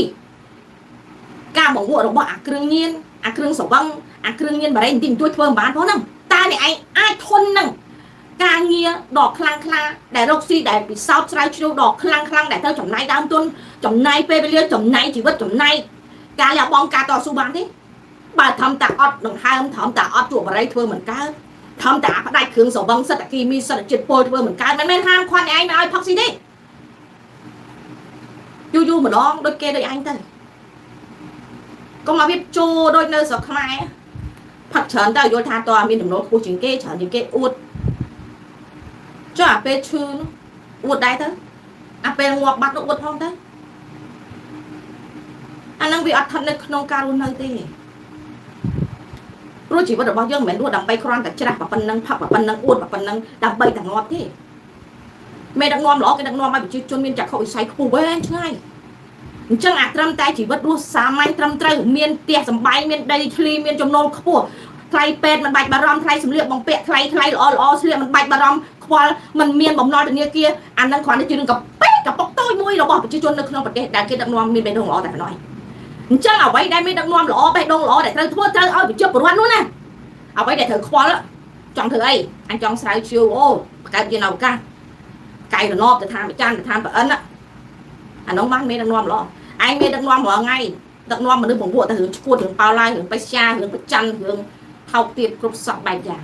ការបង្វក់របស់អាគ្រឿងញៀនអាគ្រឿងស្រវឹងអាគ្រឿងញៀនបារីបន្តិចបន្តួចធ្វើមិនបានផងហ្នឹងតើអ្នកឯងអាចធន់នឹងការងារដ៏ខ្លាំងក្លាដែលរកស៊ីដែលពិសោធន៍ស្រាវជ្រាវដ៏ខ្លាំងដែលត្រូវចំណាយដើមទុនចំណាយពេលវេលាចំណាយជីវិតចំណាយការលះបង់ការតស៊ូបានទេបើធម្មតាអត់ដង្ហើមធម្មតាអត់ជក់បារីធ្វើមិនកើតធម្មតាផ្ដាច់គ្រឿងស្រវឹងសិតតែគីមីសិតតែជាតិពុលធ្វើមិនកើតមិនមែនហាមឃាត់ឯងមកឲ្យផឹកស៊ីទេយូរម្ដងដូចគេដូចឯងទៅកុំមកវាចូលដូចនៅស្រុកខ្មែរផឹកច្រើនទៅយល់ថាតើមានចំណូលខ្ពស់ជាងគេច្រើនជាងគេអួតចុះអាពេលឈឺអួតដែរទៅអាពេលងាប់បាត់នោះអួតផងទៅអាហ្នឹងវាអត់ថត់នៅក្នុងការរស់នៅទេព្រោះជីវិតរបស់យើងមិនមែនរស់ដើម្បីគ្រាន់តែច្រាស់ប៉ុណ្ណឹងផឹកប៉ុណ្ណឹងអួតប៉ុណ្ណឹងដើម្បីតែងាប់ទេមេដឹកនាំល្អគេដឹកនាំឲ្យប្រជាជនមានចក្ខុវិស័យខ្ពស់វែងឆ្ងាយអញ្ចឹងអាត្រឹមតែជីវិតរស់សាមញ្ញត្រឹមត្រូវមានផ្ទះសម្បែងមានដីធ្លីមានចំណូលខ្ពស់ថ្លៃពេទ្យមិនបាច់បារម្ភថ្លៃសម្លៀកបំពាក់ថ្លៃល្អស្លៀកមិនបាច់បារម្ភខ្វល់មិនមានបំណុលធនាគារអានឹងគ្រាន់តែជារឿងកប៉ុកតូចមួយរបស់ប្រជាជននៅក្នុងប្រទេសដែលគេដឹកនាំមានបេះដូងល្អតែប៉ុណ្ណោះអញ្ចឹងអ្វីដែលមានដឹកនាំល្អបេះដូងល្អដែលត្រូវធ្វើត្រូវឲ្យប្រជាពលរដ្ឋនោះណាអ្វីដែលត្រូវខ្វល់ចង់ធ្វើអីអញចង់ស្រាវជ្រាវអូបង្កើតយានអវកាសកែរណបទៅថាម្ចាស់ទៅថាប្រអិនអានោះបានមានដឹកនាំល្អឯងមានដឹកនាំរាល់ថ្ងៃដឹកនាំមនុស្សបង្វក់ទៅរឿងឈួតរឿងប៉ោឡាយរឿងបេស្យារឿងប្រច័នរឿងថោកទាបគ្រប់សពបែបយ៉ាង